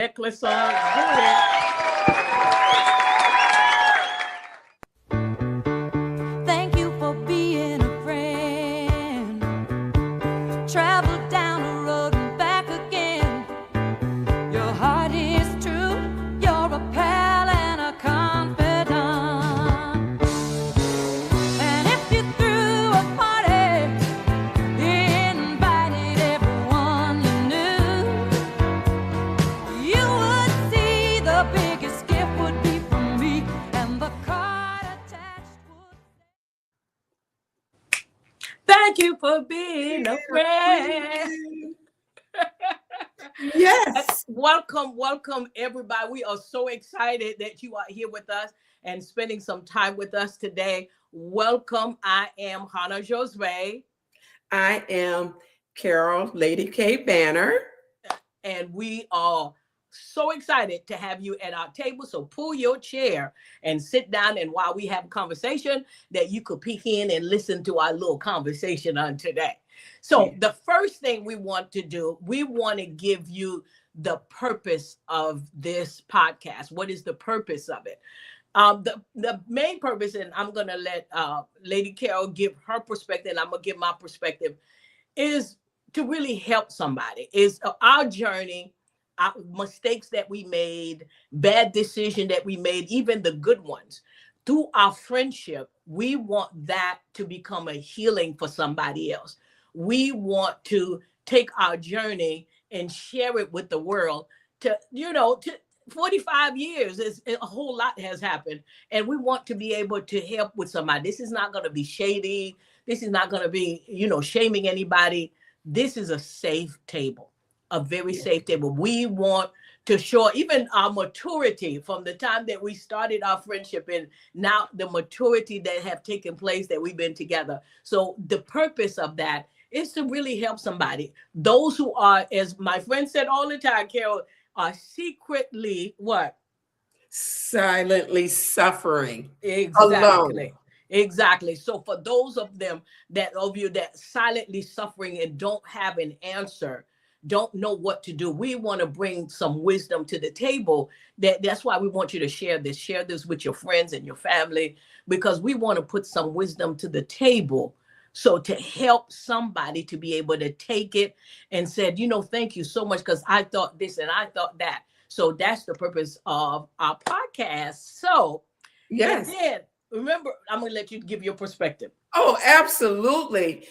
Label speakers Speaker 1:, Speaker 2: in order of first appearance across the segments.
Speaker 1: necklace on. Do it.
Speaker 2: Thank you for being a friend. Travel down the road and back again. Your heart is true. You're a pal and a confidant. And if you threw a party, invited everyone you knew, you would see the biggest gift would be from me, and the card attached would.
Speaker 1: Thank you for being a friend.
Speaker 3: Yes.
Speaker 1: Welcome, everybody. We are so excited that you are here with us and spending some time with us today. Welcome. I am Hannah Josue,
Speaker 3: I am Carol, Lady K Banner.
Speaker 1: and we are so excited to have you at our table. So pull your chair and sit down, and while we have a conversation, that you could peek in and listen to our little conversation on today. So the first thing we want to do, we want to give you the purpose of this podcast. What is the purpose of it? The main purpose, and I'm going to let Lady Carol give her perspective, and I'm going to give my perspective, is to really help somebody. Is our journey, our mistakes that we made, bad decision that we made, even the good ones. Through our friendship, we want that to become a healing for somebody else. We want to take our journey and share it with the world. To 45 years, is a whole lot has happened, and we want to be able to help with somebody. This is not going to be shady. This is not going to be, shaming anybody. This is a safe table, a very safe table. We want to show even our maturity from the time that we started our friendship, and now the maturity that have taken place that we've been together. So the purpose of that is to really help somebody. Those who are, as my friend said all the time, Carol, are secretly what?
Speaker 3: Silently suffering.
Speaker 1: Exactly.
Speaker 3: Alone.
Speaker 1: Exactly. So for those of you that silently suffering and don't have an answer, don't know what to do, we want to bring some wisdom to the table. That's why we want you to share this with your friends and your family, because we want to put some wisdom to the table. So to help somebody to be able to take it and said, thank you so much, because I thought this and I thought that. So that's the purpose of our podcast. So
Speaker 3: Yes.
Speaker 1: and then remember, I'm going to let you give your perspective.
Speaker 3: Oh, absolutely.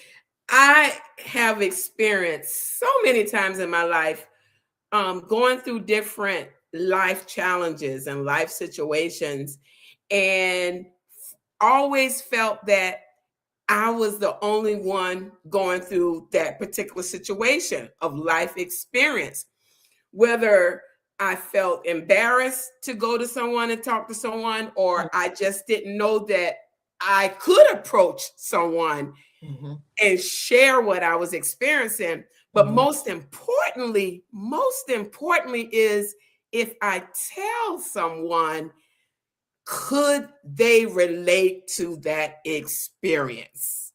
Speaker 3: I have experienced so many times in my life going through different life challenges and life situations, and always felt that I was the only one going through that particular situation of life experience. Whether I felt embarrassed to go to someone and talk to someone, or I just didn't know that I could approach someone and share what I was experiencing. But most importantly is, if I tell someone, could they relate to that experience?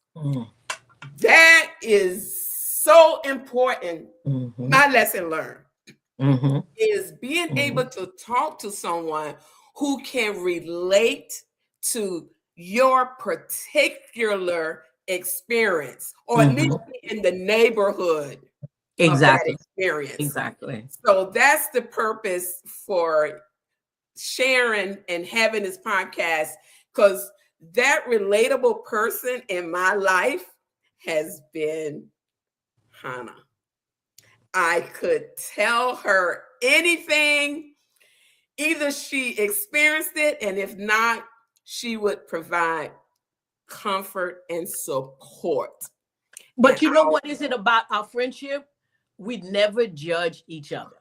Speaker 3: That is so important. My lesson learned is being able to talk to someone who can relate to your particular experience, or at least in the neighborhood of that experience.
Speaker 1: Exactly.
Speaker 3: So that's the purpose for sharing and having this podcast, because that relatable person in my life has been Hannah. I could tell her anything. Either she experienced it, and if not, she would provide comfort and support.
Speaker 1: But what is it about our friendship? We never judge each other.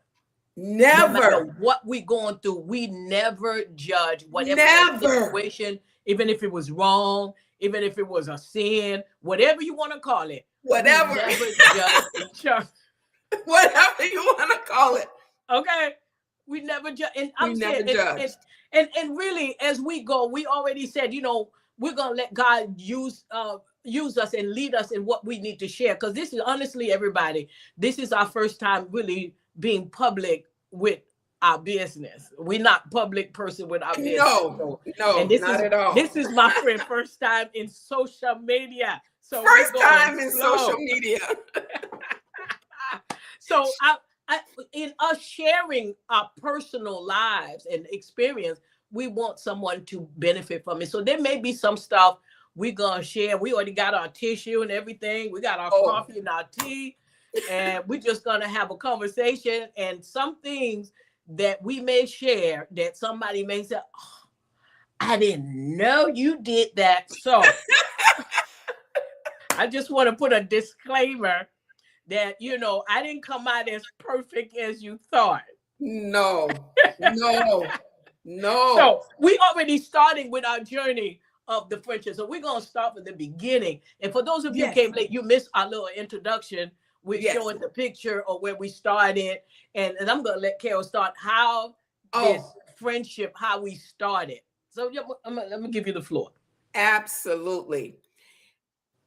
Speaker 3: Never.
Speaker 1: No matter what we're going through, we never judge whatever situation, even if it was wrong, even if it was a sin, whatever you want to call it.
Speaker 3: Whatever.
Speaker 1: We never judge each other.
Speaker 3: Whatever you want to call it.
Speaker 1: Okay. We never judge. And I'm saying, and really, as we go, we already said, we're going to let God use us and lead us in what we need to share. Because this is honestly, everybody, this is our first time really being public with our business. We're not public person with our business.
Speaker 3: No, no,
Speaker 1: and this
Speaker 3: not
Speaker 1: is
Speaker 3: at all.
Speaker 1: this is my friend first time in social media. So
Speaker 3: First
Speaker 1: we're going
Speaker 3: time in
Speaker 1: slow.
Speaker 3: social media.
Speaker 1: So in us sharing our personal lives and experience, we want someone to benefit from it. So there may be some stuff we're gonna share. We already got our tissue and everything. We got our coffee and our tea, and we're just gonna have a conversation. And some things that we may share that somebody may say, oh, I didn't know you did that. So I just want to put a disclaimer that, you know, I didn't come out as perfect as you thought.
Speaker 3: No, no, no.
Speaker 1: So we already starting with our journey of the friendship. So we're going to start from the beginning. And for those of you who came late, you missed our little introduction. We're showing the picture of where we started. And I'm going to let Carol start how this friendship, how we started. So let me give you the floor.
Speaker 3: Absolutely.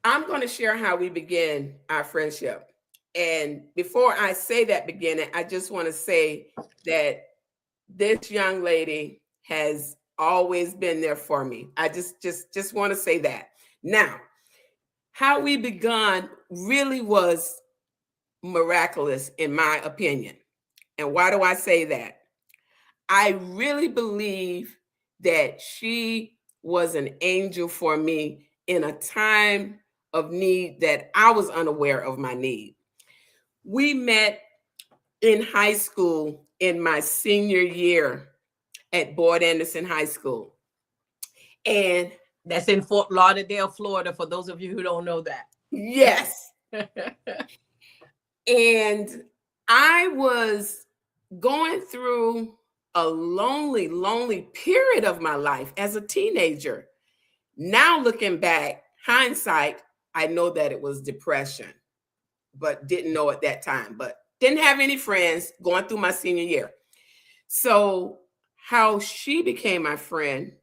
Speaker 3: I'm going to share how we began our friendship. And before I say that beginning, I just want to say that this young lady has always been there for me. I just want to say that. Now, how we begun really was miraculous, in my opinion. And why do I say that? I really believe that she was an angel for me in a time of need that I was unaware of my need. We met in high school in my senior year at Boyd Anderson High School. And
Speaker 1: that's in Fort Lauderdale, Florida, for those of you who don't know that.
Speaker 3: Yes. And I was going through a lonely, lonely period of my life as a teenager. Now looking back, hindsight, I know that it was depression, but didn't know at that time, but didn't have any friends going through my senior year. So how she became my friend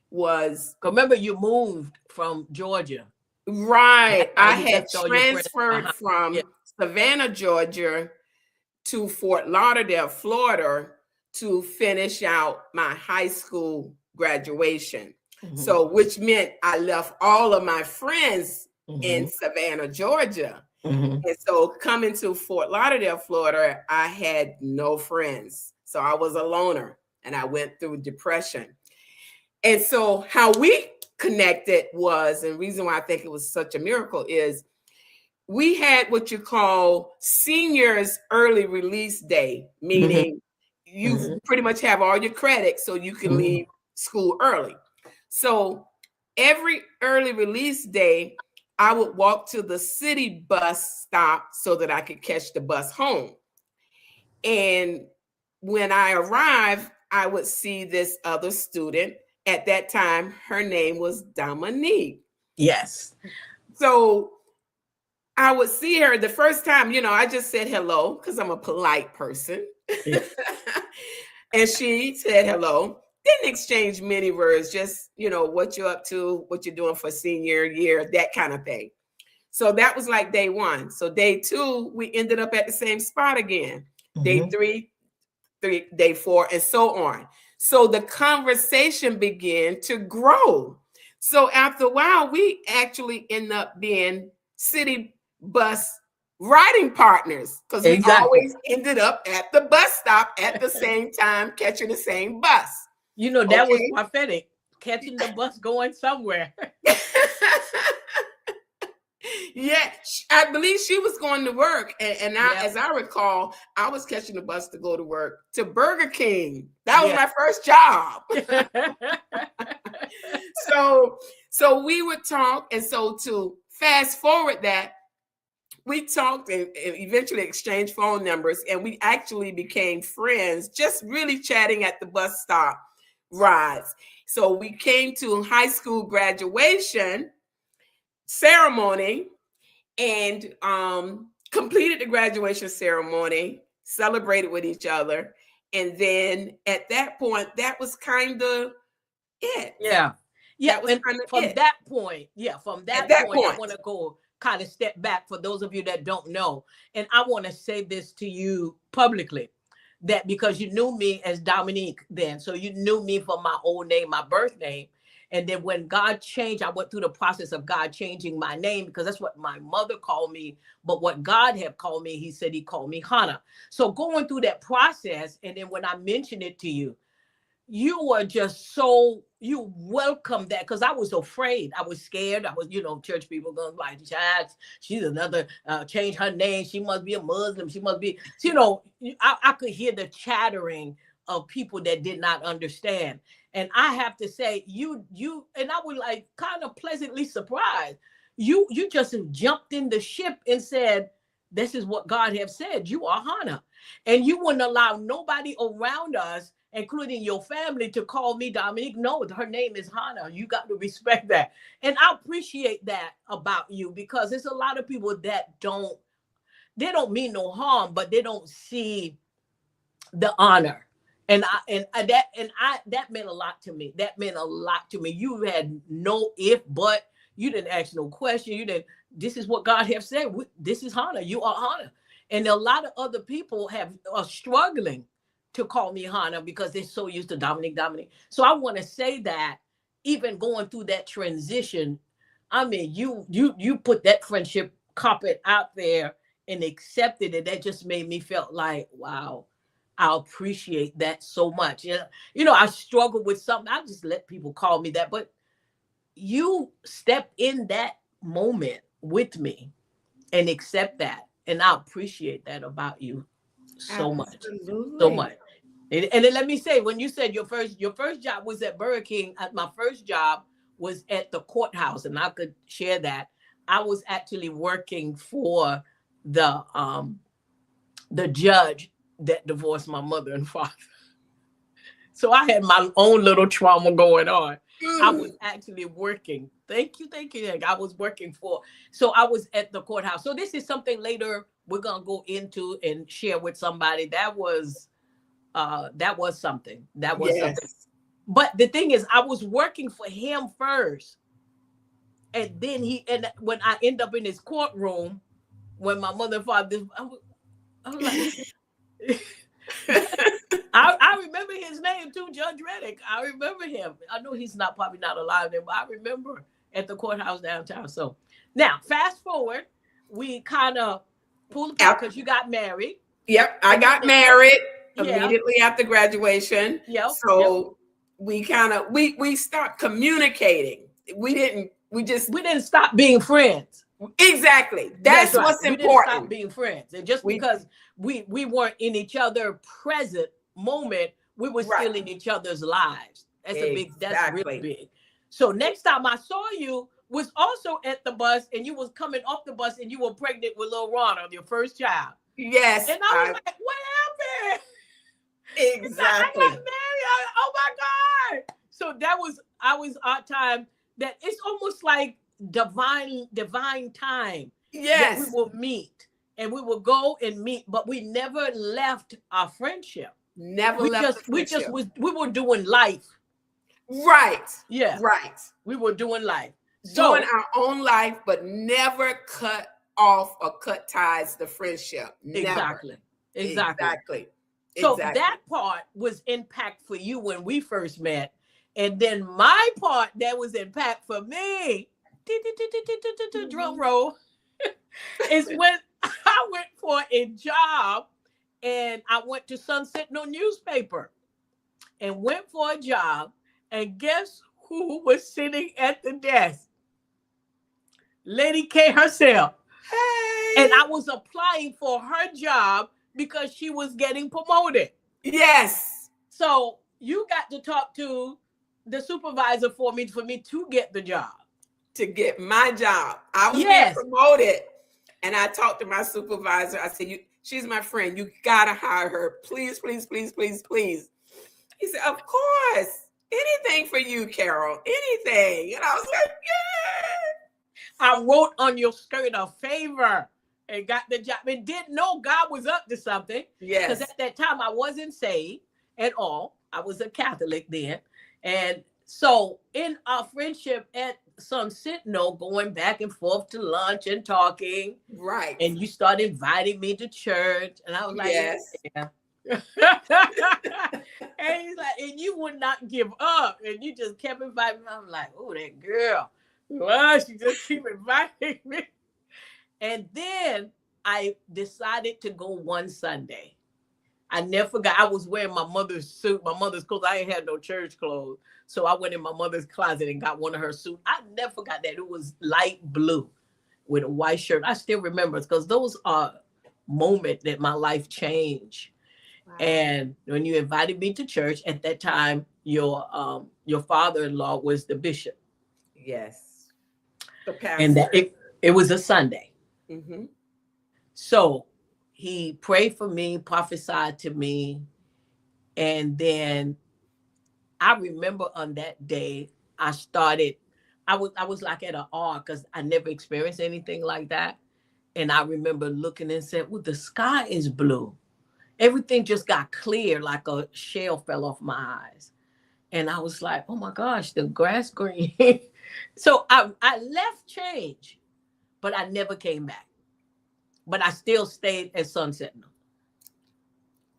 Speaker 3: was...
Speaker 1: Remember, you moved from Georgia.
Speaker 3: Right. I had transferred from Savannah, Georgia to Fort Lauderdale, Florida to finish out my high school graduation. Mm-hmm. So, which meant I left all of my friends in Savannah, Georgia. Mm-hmm. And so coming to Fort Lauderdale, Florida, I had no friends. So I was a loner and I went through depression. And so how we connected was, and the reason why I think it was such a miracle is we had what you call seniors early release day, meaning you pretty much have all your credits so you can leave school early. So every early release day, I would walk to the city bus stop so that I could catch the bus home. And when I arrived, I would see this other student. At that time, her name was Dominique.
Speaker 1: Yes.
Speaker 3: So I would see her the first time, you know, I just said hello because I'm a polite person. Yeah. And she said hello. Didn't exchange many words, just, you know, what you're up to, what you're doing for senior year, that kind of thing. So that was like day one. So day two, we ended up at the same spot again. Day three, day four, and so on. So the conversation began to grow. So after a while, we actually end up being city bus riding partners because we always ended up at the bus stop at the same time, catching the same bus.
Speaker 1: You know, that was prophetic, catching the bus going somewhere.
Speaker 3: Yeah, I believe she was going to work. And as I recall, I was catching the bus to go to work to Burger King. That was my first job. So we would talk. And so to fast forward that, we talked and eventually exchanged phone numbers. And we actually became friends, just really chatting at the bus stop rides. So we came to high school graduation ceremony and completed the graduation ceremony, celebrated with each other. And then at that point, that was kind of it.
Speaker 1: Yeah. Yeah. And from that point, I want to go kind of step back for those of you that don't know. And I want to say this to you publicly. that because you knew me as Dominique then. So you knew me for my old name, my birth name. And then when God changed, I went through the process of God changing my name because that's what my mother called me. But what God had called me, he said he called me Hannah. So going through that process, and then when I mentioned it to you, you were just so, you welcomed that because I was afraid. I was scared. I was, church people going like, she's another, change her name. She must be a Muslim. She must be, I could hear the chattering of people that did not understand. And I have to say, you, and I was like kind of pleasantly surprised. You just jumped in the ship and said, this is what God have said. You are Hannah. And you wouldn't allow nobody around us, including your family, to call me Dominique. No, her name is Hannah. You got to respect that. And I appreciate that about you because there's a lot of people that don't mean no harm, but they don't see the honor. And that meant a lot to me. That meant a lot to me. You had no if, but. You didn't ask no question. This is what God have said. This is Hannah. You are Hannah. And a lot of other people are struggling to call me Hannah because they're so used to Dominique. So I want to say that even going through that transition, I mean, you put that friendship carpet out there and accepted it. That just made me feel like, wow, I appreciate that so much. I struggle with something. I just let people call me that, but you step in that moment with me and accept that. And I appreciate that about you so much. So much. And then let me say, when you said your first job was at Burger King, my first job was at the courthouse, and I could share that. I was actually working for the judge that divorced my mother and father. So I had my own little trauma going on. I was actually working. Thank you. I was working so I was at the courthouse. So this is something later we're going to go into and share with somebody. That was something. Something. But the thing is, I was working for him first. And then when I end up in his courtroom, when my mother and father, I was like, I remember his name too, Judge Reddick. I remember him. I know he's probably not alive there, but I remember at the courthouse downtown. So now, fast forward, we kind of pulled apart because you got married.
Speaker 3: Yep, I got married immediately after graduation.
Speaker 1: Yep.
Speaker 3: So we kind of we start communicating. We didn't
Speaker 1: stop being friends.
Speaker 3: Exactly. That's right. What's important.
Speaker 1: We didn't stop being friends. And just because we weren't in each other's present moment, we were still in each other's lives. That's that's really big. So next time I saw you was also at the bus, and you was coming off the bus and you were pregnant with little Ronald, your first child.
Speaker 3: Yes.
Speaker 1: And I was like, what happened?
Speaker 3: Exactly.
Speaker 1: I got married. Oh my God. So that was our time. That it's almost like divine time.
Speaker 3: Yes.
Speaker 1: That we will meet and we will go and meet, but we never left our friendship.
Speaker 3: We
Speaker 1: were doing life.
Speaker 3: Right.
Speaker 1: Yeah.
Speaker 3: Right.
Speaker 1: We were doing life.
Speaker 3: Doing our own life, but never cut off or cut ties the friendship. Never. Exactly.
Speaker 1: So that part was impact for you when we first met. And then my part that was impact for me, drum roll, is when I went for a job, and I went to Sun Sentinel newspaper and went for a job. And guess who was sitting at the desk? Lady K herself.
Speaker 3: Hey.
Speaker 1: And I was applying for her job because she was getting promoted.
Speaker 3: Yes.
Speaker 1: So you got to talk to the supervisor for me to get the job.
Speaker 3: To get my job. I was getting promoted. And I talked to my supervisor. I said, she's my friend. You gotta hire her. Please, please, please, please, please. He said, of course. Anything for you, Carol. Anything. And I was like, yeah.
Speaker 1: I wrote on your skirt a favor and got the job and didn't know God was up to something.
Speaker 3: Yes.
Speaker 1: Because at that time I wasn't saved at all. I was a Catholic then. And so in our friendship at Sun Sentinel, going back and forth to lunch and talking.
Speaker 3: Right.
Speaker 1: And you started inviting me to church. And I was like,
Speaker 3: yes.
Speaker 1: Yeah. And he's like, and you would not give up, and you just kept inviting me. I'm like, oh, that girl. Well, she just keep inviting me. And then I decided to go one Sunday. I never forgot. I was wearing my mother's suit, my mother's clothes. I ain't had no church clothes. So I went in my mother's closet and got one of her suits. I never forgot that. It was light blue with a white shirt. I still remember because those are moments that my life changed. Wow. And when you invited me to church at that time, your father-in-law was the bishop.
Speaker 3: Yes. The pastor.
Speaker 1: And that it was a Sunday.
Speaker 3: Mm-hmm. So
Speaker 1: he prayed for me, prophesied to me. And then I remember on that day, I was like at an awe because I never experienced anything like that. And I remember looking and said, well, the sky is blue. Everything just got clear, like a shell fell off my eyes. And I was like, oh my gosh, the grass green. So I left change, but I never came back. But I still stayed at Sunset.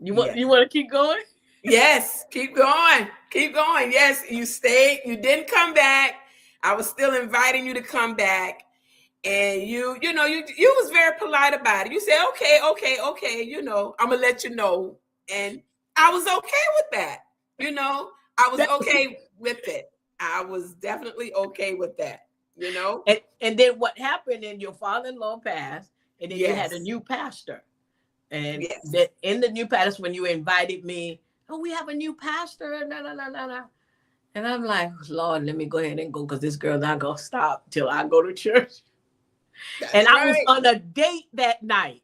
Speaker 1: You want to keep going?
Speaker 3: Yes, keep going. Keep going. Yes, you stayed. You didn't come back. I was still inviting you to come back. And you was very polite about it. You said, okay, I'm gonna let you know. And I was okay with that. I was okay with it. I was definitely okay with that,
Speaker 1: And then what happened, and your father-in-law passed, and then you had a new pastor. And that in the new pastor, when you invited me, oh, we have a new pastor. No. And I'm like, Lord, let me go ahead and go, because this girl not gonna stop till I go to church. That's I was on a date that night.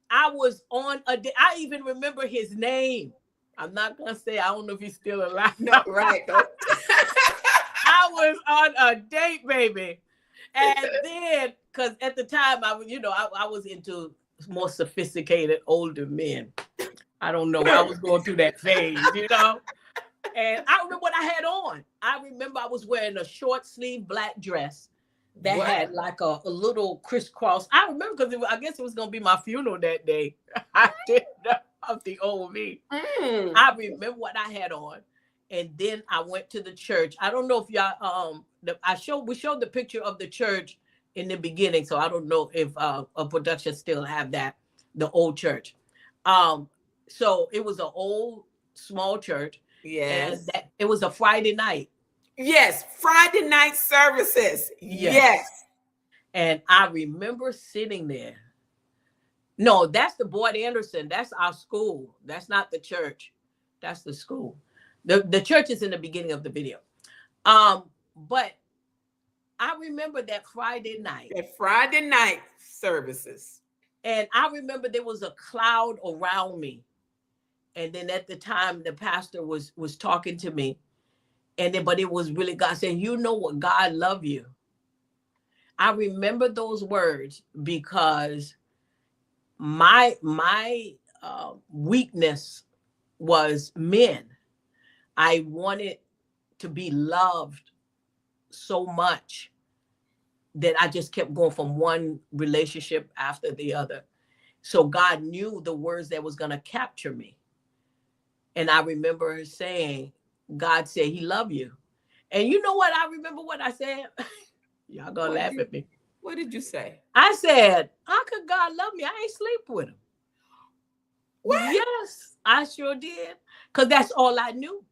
Speaker 1: I was on a date. I even remember his name. I'm not gonna say, I don't know if he's still alive.
Speaker 3: No, right.
Speaker 1: I was on a date, baby. And then, because at the time I was into more sophisticated older men. I don't know. I was going through that phase, And I remember what I had on. I remember I was wearing a short sleeve black dress that had like a little crisscross. I remember because I guess it was going to be my funeral that day. I didn't know of the old me. I remember what I had on. And then I went to the church. I don't know if y'all, we showed the picture of the church in the beginning. So I don't know if a production still have that, the old church. So it was an old, small church.
Speaker 3: Yes.
Speaker 1: And it was a Friday night.
Speaker 3: Yes, Friday night services. Yes.
Speaker 1: And I remember sitting there. No, that's the Boyd Anderson. That's our school. That's not the church. That's the school. The church is in the beginning of the video. But I remember that Friday night.
Speaker 3: That Friday night services.
Speaker 1: And I remember there was a cloud around me. And then at the time, the pastor was talking to me. But it was really God saying, you know what, God love you. I remember those words because my weakness was men. I wanted to be loved so much that I just kept going from one relationship after the other. So God knew the words that was going to capture me. And I remember her saying, God said he loved you. And you know what? I remember what I said. Y'all gonna laugh at me.
Speaker 3: What did you say?
Speaker 1: I said, how could God love me? I ain't sleep with him. What? Yes, I sure did. Because that's all I knew.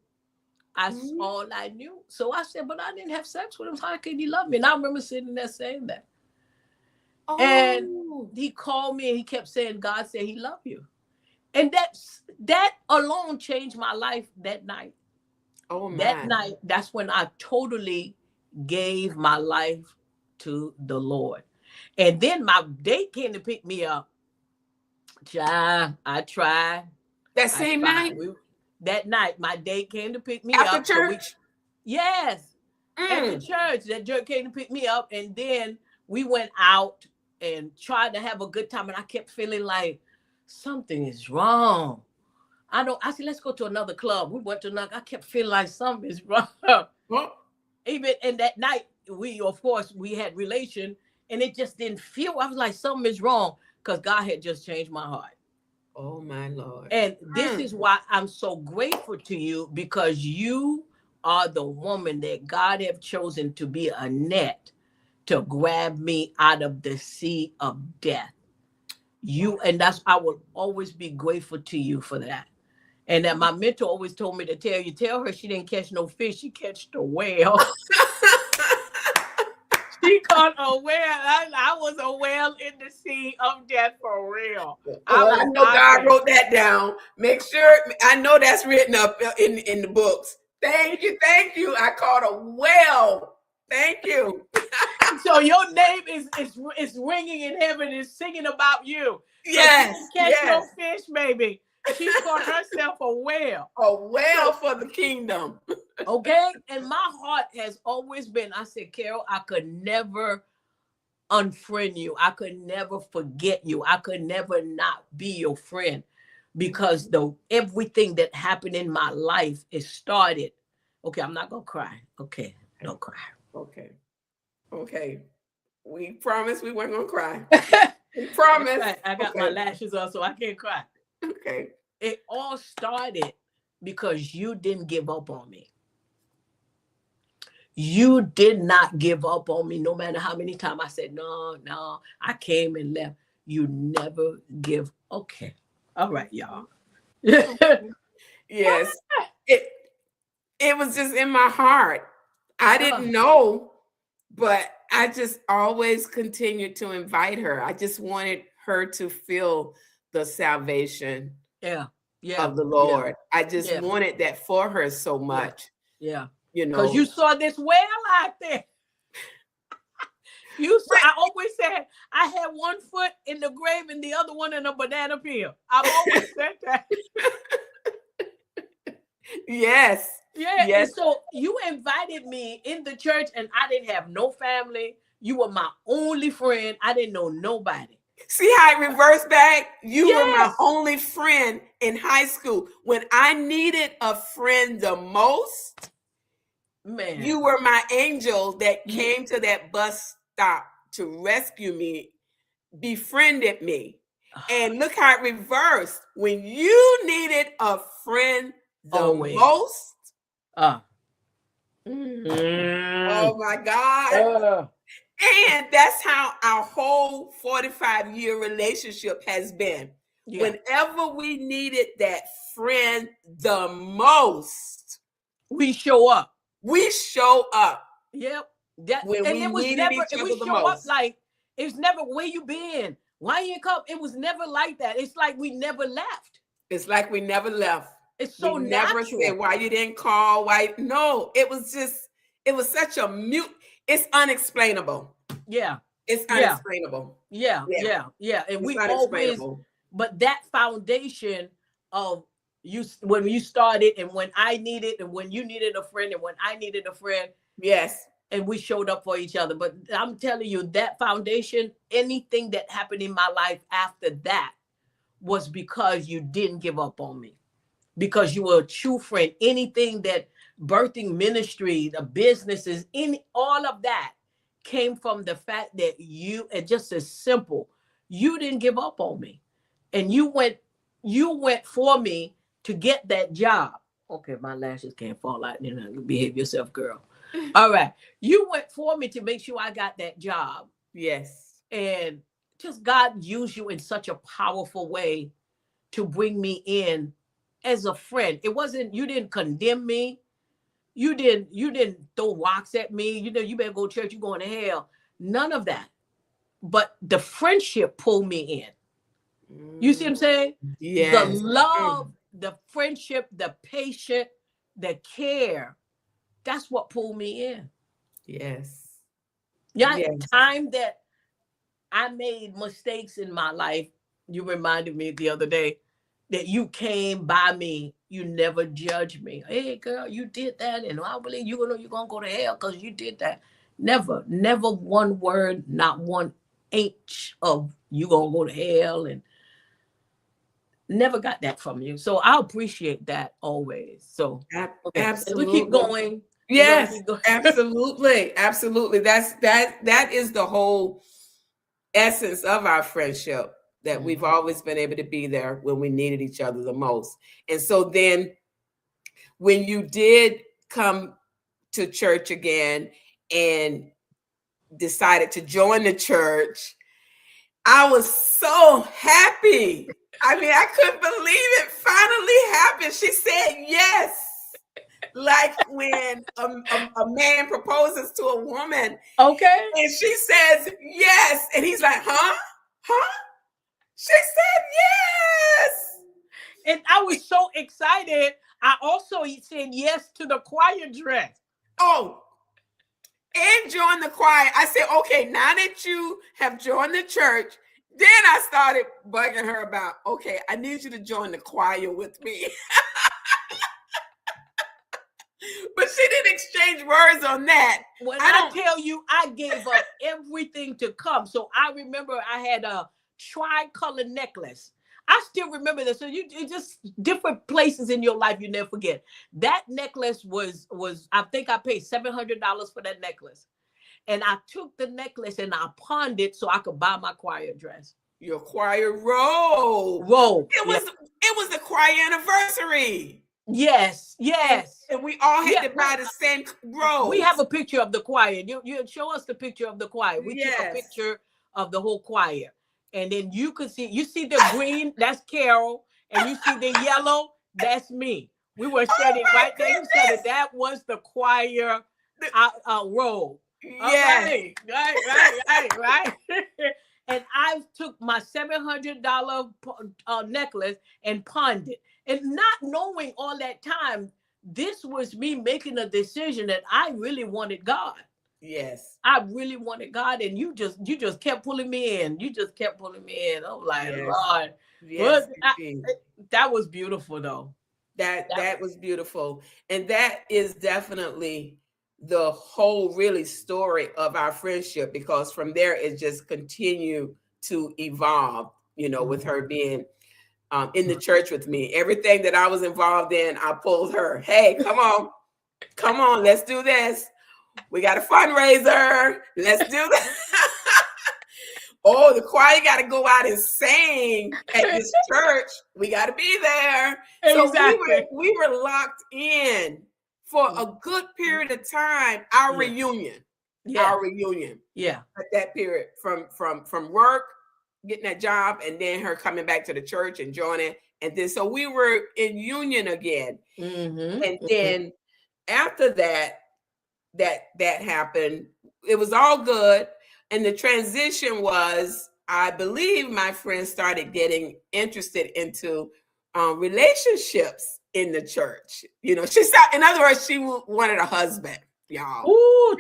Speaker 1: That's all I knew. So I said, but I didn't have sex with him. How could he love me? And I remember sitting there saying that. Oh. And he called me and he kept saying, God said he loved you. And that alone changed my life that night.
Speaker 3: Oh, man.
Speaker 1: That night, that's when I totally gave my life to the Lord. And then my date came to pick me up. I tried.
Speaker 3: That same night?
Speaker 1: That night, my date came to pick me
Speaker 3: up.
Speaker 1: After
Speaker 3: church?
Speaker 1: Yes. At the church. That jerk came to pick me up. And then we went out and tried to have a good time. And I kept feeling like something is wrong. I said, let's go to another club. We went to another. I kept feeling like something is wrong.
Speaker 3: What?
Speaker 1: Even in that night, we had relation, and it just didn't feel. I was like, something is wrong, because God had just changed my heart.
Speaker 3: Oh my Lord.
Speaker 1: And this is why I'm so grateful to you, because you are the woman that God have chosen to be a net to grab me out of the sea of death. And that's, I will always be grateful to you for that. And that my mentor always told me to tell her she didn't catch no fish, she catched a whale. She caught a whale. I was a whale in the sea of death for real.
Speaker 3: I know God wrote that down. Make sure, I know that's written up in the books. Thank you. I caught a whale. Thank you.
Speaker 1: So your name is ringing in heaven, is singing about you.
Speaker 3: Yes.
Speaker 1: So catch no fish, baby. She caught herself a whale.
Speaker 3: A whale for the kingdom.
Speaker 1: Okay? And my heart has always been, I said, Carol, I could never unfriend you. I could never forget you. I could never not be your friend, because everything that happened in my life, it started. Okay, I'm not going to cry. Okay, don't cry.
Speaker 3: Okay. We promised we weren't going to cry. We promised.
Speaker 1: I got my lashes on, so I can't cry.
Speaker 3: Okay.
Speaker 1: It all started because you didn't give up on me. You did not give up on me, no matter how many times I said, no, I came and left. You never give. Okay. All right, y'all.
Speaker 3: Yes. It was just in my heart. I didn't know, but I just always continued to invite her. I just wanted her to feel the salvation of the Lord. I just wanted that for her so much.
Speaker 1: Yeah.
Speaker 3: You know,
Speaker 1: because you saw this whale out there. I always said I had one foot in the grave and the other one in a banana peel. I've always said that.
Speaker 3: Yes.
Speaker 1: Yeah. Yes. And so you invited me in the church, and I didn't have no family. You were my only friend. I didn't know nobody.
Speaker 3: See how it reversed back? You were my only friend in high school. When I needed a friend the most, man, you were my angel that came to that bus stop to rescue me, befriended me. And look how it reversed. When you needed a friend the most. Oh my God. And that's how our whole 45-year relationship has been. Yeah. Whenever we needed that friend the most,
Speaker 1: we show up.
Speaker 3: We show up.
Speaker 1: Yep. It was never, where you been? Why you come? It was never like that. It's like we never left.
Speaker 3: It's like we never left.
Speaker 1: It's so
Speaker 3: we
Speaker 1: natural.
Speaker 3: Never said why you didn't call. Why? No, it was such a mute. It's unexplainable.
Speaker 1: Yeah.
Speaker 3: It's unexplainable.
Speaker 1: Yeah. And we always, but that foundation of you, when you started and when I needed, and when you needed a friend and when I needed a friend.
Speaker 3: Yes.
Speaker 1: And we showed up for each other. But I'm telling you, that foundation, anything that happened in my life after that was because you didn't give up on me. Because you were a true friend. Anything that birthing ministry, the businesses, all of that came from the fact that you, and just as simple, you didn't give up on me. And you went for me to get that job. Okay, my lashes can't fall out. You know, behave yourself, girl. All right. You went for me to make sure I got that job.
Speaker 3: Yes.
Speaker 1: And just God used you in such a powerful way to bring me in as a friend. It wasn't, you didn't condemn me. You didn't throw rocks at me. You know, you better go to church, you're going to hell. None of that. But the friendship pulled me in. You see what I'm saying?
Speaker 3: Yes.
Speaker 1: The love, the friendship, the patience, the care. That's what pulled me in.
Speaker 3: Yes.
Speaker 1: Yeah. Yes. Time that I made mistakes in my life, you reminded me the other day that you came by me. You never judged me. Hey, girl, you did that. And I believe you're going to go to hell because you did that. Never one word, not one inch of you going to go to hell. And never got that from you. So I appreciate that always. So
Speaker 3: absolutely.
Speaker 1: We keep going.
Speaker 3: Yes, absolutely. Absolutely. That is the whole essence of our friendship. that we've always been able to be there when we needed each other the most. And so then when you did come to church again and decided to join the church, I was so happy. I mean, I couldn't believe it finally happened. She said yes. Like when a man proposes to a woman.
Speaker 1: Okay.
Speaker 3: And she says yes. And he's like, huh? She said yes.
Speaker 1: And I was so excited. I also said yes to the choir dress.
Speaker 3: Oh, and join the choir. I said, okay, now that you have joined the church, then I started bugging her about, okay, I need you to join the choir with me. But she didn't exchange words on that.
Speaker 1: When I tell you, I gave up everything to come. So I remember I had a tricolor necklace. I still remember this. So it's just different places in your life you never forget. That necklace was I think I paid $700 for that necklace. And I took the necklace and I pawned it so I could buy my choir dress.
Speaker 3: Your choir robe. It was the choir anniversary.
Speaker 1: Yes.
Speaker 3: And we all had to buy the same robe.
Speaker 1: We have a picture of the choir. You show us the picture of the choir. We took a picture of the whole choir. And then you see the green, that's Carol. And you see the yellow, that's me. We were standing right there. You said that was the choir robe.
Speaker 3: Yes.
Speaker 1: Right. And I took my $700 necklace and pawned it. And not knowing all that time, this was me making a decision that I really wanted God.
Speaker 3: Yes.
Speaker 1: I really wanted God, and you just kept pulling me in. You just kept pulling me in. I'm like, Lord.
Speaker 3: Yes,
Speaker 1: that was beautiful, though.
Speaker 3: That was beautiful. And that is definitely the whole really story of our friendship, because from there it just continued to evolve, with her being in the church with me. Everything that I was involved in, I pulled her. Hey, come on, let's do this. We got a fundraiser. Let's do that. Oh, the choir got to go out and sing at this church. We got to be there.
Speaker 1: Exactly.
Speaker 3: So we were locked in for a good period of time. Our reunion.
Speaker 1: Yeah.
Speaker 3: At that period from work, getting that job, and then her coming back to the church and joining. And then so we were in union again.
Speaker 1: Mm-hmm.
Speaker 3: And then after that happened, it was all good. And the transition was, I believe my friend started getting interested into relationships in the church. She started, in other words, she wanted a husband, y'all.
Speaker 1: Ooh,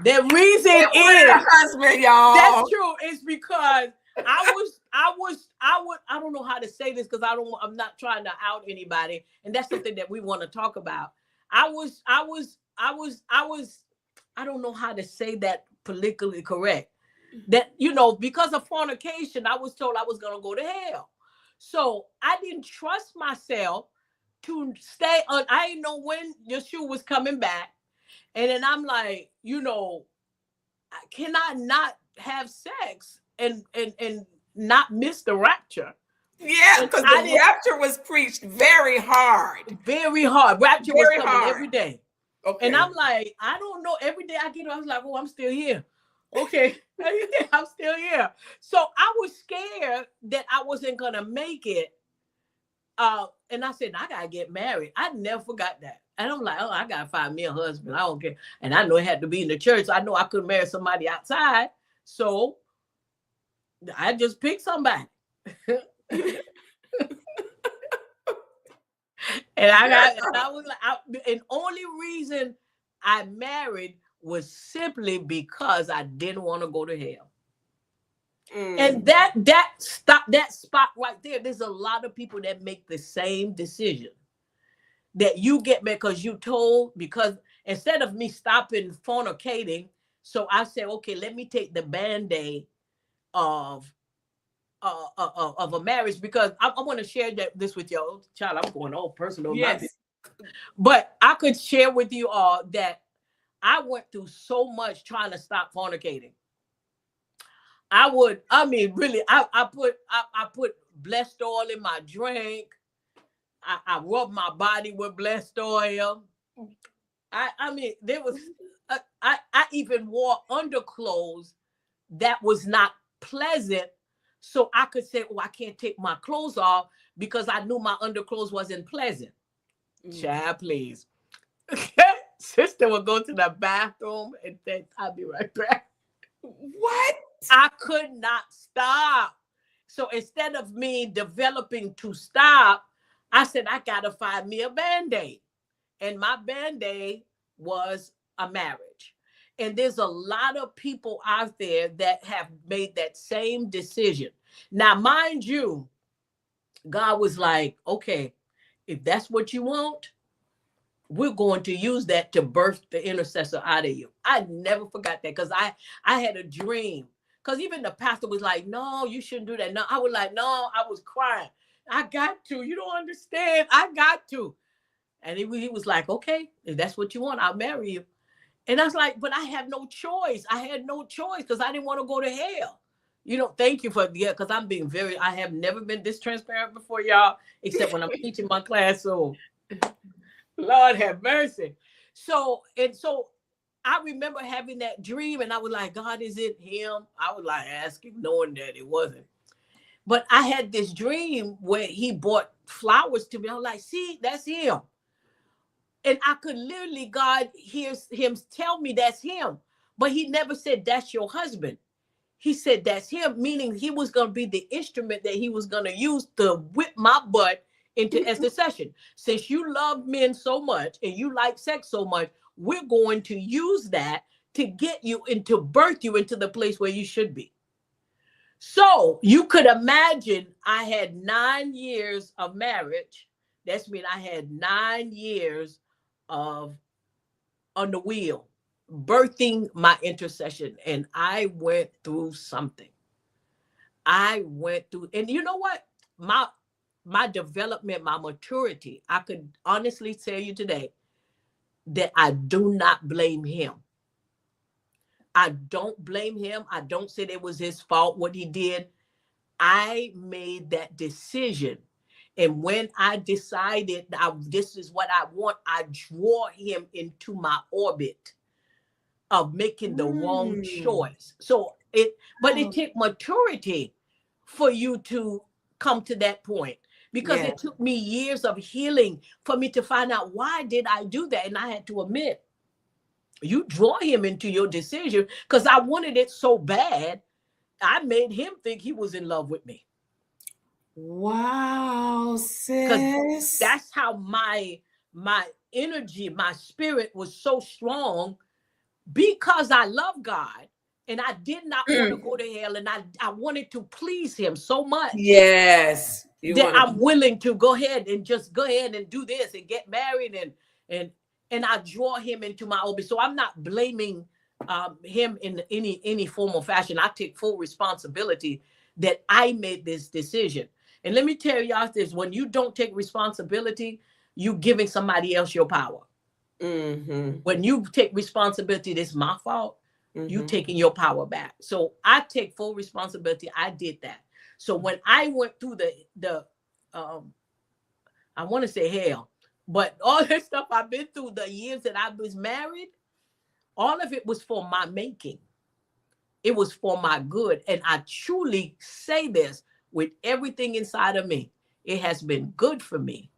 Speaker 1: the reason is
Speaker 3: a husband, y'all.
Speaker 1: That's true. It's because I don't know how to say this, because I'm not trying to out anybody, and that's something that we want to talk about. I don't know how to say that politically correct. That, because of fornication, I was told I was going to go to hell. So I didn't trust myself to stay on. I didn't know when Yeshua was coming back. And then I'm like, can I not have sex and not miss the rapture?
Speaker 3: Yeah, because the rapture was preached very hard.
Speaker 1: Very hard. Rapture
Speaker 3: very
Speaker 1: was coming
Speaker 3: hard.
Speaker 1: every day.
Speaker 3: Okay.
Speaker 1: And I'm like, I don't know. Every day I get up, I was like, oh, I'm still here. Okay, I'm still here. So I was scared that I wasn't going to make it. And I said, I got to get married. I never forgot that. And I'm like, I got to find me a husband. I don't care. And I know it had to be in the church. I know I couldn't marry somebody outside. So I just picked somebody. And I was like, and only reason I married was simply because I didn't want to go to hell. And that spot right there, there's a lot of people that make the same decision that you get mad because instead of me stopping fornicating, so I said, okay, let me take the Band-Aid of a marriage, because I want to share this with y'all. Child, I'm going all personal.
Speaker 3: Yes.
Speaker 1: But I could share with you all that I went through so much trying to stop fornicating. I mean, really, I put blessed oil in my drink. I rub my body with blessed oil. I mean, there was, I even wore underclothes that was not pleasant. So I could say, oh, I can't take my clothes off because I knew my underclothes wasn't pleasant. Child, please. Sister would go to the bathroom and then I'll be right back.
Speaker 3: What?
Speaker 1: I could not stop. So instead of me developing to stop, I said, I got to find me a Band-Aid. And my Band-Aid was a marriage. And there's a lot of people out there that have made that same decision. Now, mind you, God was like, okay, if that's what you want, we're going to use that to birth the intercessor out of you. I never forgot that because I had a dream. Because even the pastor was like, no, you shouldn't do that. No, I was like, no, I was crying. I got to. You don't understand. I got to. And he was like, okay, if that's what you want, I'll marry you. And I was like, but I had no choice. I had no choice because I didn't want to go to hell. You know, thank you for, because I'm being I have never been this transparent before, y'all, except when I'm teaching my class. So, Lord have mercy. So I remember having that dream and I was like, God, is it him? I was like asking, knowing that it wasn't. But I had this dream where he brought flowers to me. I was like, see, that's him. And I could literally, God hears him tell me that's him. But he never said, that's your husband. He said, that's him, meaning he was going to be the instrument that he was going to use to whip my butt into intercession. Since you love men so much and you like sex so much, we're going to use that to get you into, birth you into the place where you should be. So you could imagine I had 9 years of marriage. That's mean I had 9 years of on the wheel, birthing my intercession. And I went through something. I went through, and you know what? My development, my maturity, I could honestly tell you today that I do not blame him. I don't blame him. I don't say it was his fault what he did. I made that decision. And when I decided this is what I want, I draw him into my orbit of making the wrong choice. So it took maturity for you to come to that point, because it took me years of healing for me to find out why did I do that. And I had to admit, you draw him into your decision because I wanted it so bad. I made him think he was in love with me.
Speaker 3: Wow, sis.
Speaker 1: That's how my energy, my spirit was so strong, because I love God and I did not want to go to hell, and I wanted to please him so much.
Speaker 3: Yes.
Speaker 1: I'm willing to go ahead and do this and get married and I draw him into my orbit. So I'm not blaming him in any form or fashion. I take full responsibility that I made this decision. And let me tell y'all this, when you don't take responsibility, you're giving somebody else your power. Mm-hmm. When you take responsibility, this is my fault, you taking your power back. So I take full responsibility. I did that. So when I went through the I want to say hell, but all that stuff I've been through, the years that I was married, all of it was for my making. It was for my good. And I truly say this with everything inside of me. It has been good for me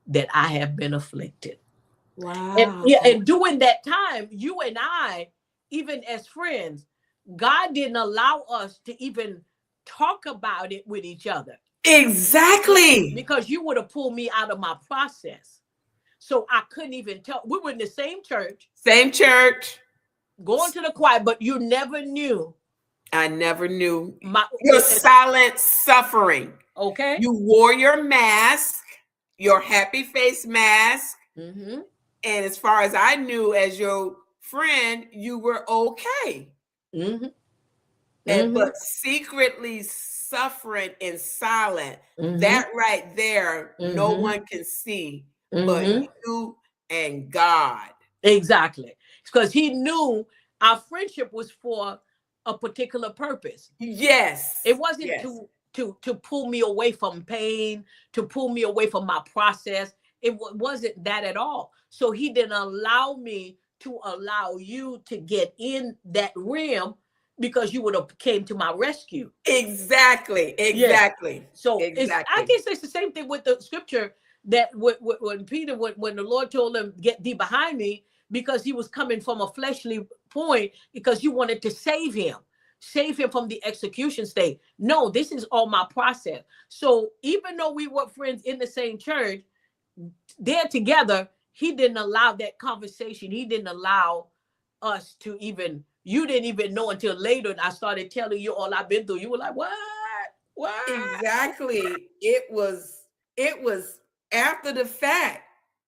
Speaker 1: that I have been afflicted.
Speaker 3: Wow.
Speaker 1: And during that time, you and I, even as friends, God didn't allow us to even talk about it with each other.
Speaker 3: Exactly.
Speaker 1: Because you would have pulled me out of my process. So I couldn't even tell. We were in the same church.
Speaker 3: Same church.
Speaker 1: Going to the choir, but you never knew.
Speaker 3: I never knew your silent suffering.
Speaker 1: Okay.
Speaker 3: You wore your mask, your happy face mask. Mm-hmm. And as far as I knew, as your friend, you were okay. Mm-hmm. But secretly suffering in silence, that right there, no one can see but you and God.
Speaker 1: Exactly. Because he knew our friendship was for a particular purpose.
Speaker 3: Yes.
Speaker 1: It wasn't
Speaker 3: Yes.
Speaker 1: to pull me away from pain, to pull me away from my process. It wasn't that at all. So he didn't allow me to allow you to get in that realm, because you would have came to my rescue.
Speaker 3: Exactly.
Speaker 1: Yeah. So I
Speaker 3: exactly.
Speaker 1: guess it's the same thing with the scripture that when Peter, when the Lord told him, "Get thee behind me," because he was coming from a fleshly point, because you wanted to save him from the execution state. No, this is all my process. So even though we were friends in the same church, there together, he didn't allow that conversation. He didn't allow us to even, you didn't even know until later. And I started telling you all I've been through. You were like, what?
Speaker 3: Exactly. It was after the fact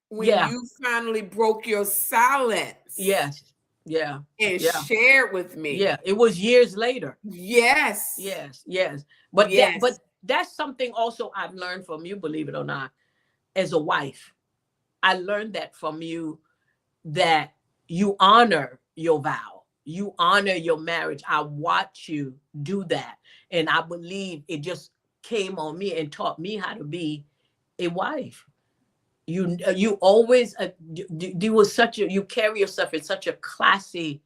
Speaker 3: when
Speaker 1: Yeah.
Speaker 3: you finally broke your silence.
Speaker 1: Yes. Yeah.
Speaker 3: And
Speaker 1: Yeah.
Speaker 3: shared with me.
Speaker 1: Yeah. It was years later.
Speaker 3: Yes.
Speaker 1: Yes. Yes. But
Speaker 3: Yes.
Speaker 1: but that's something also I've learned from you, believe it or not, as a wife. I learned that from you, that you honor your vow. You honor your marriage. I watch you do that. And I believe it just came on me and taught me how to be a wife. You always you carry yourself in such a classy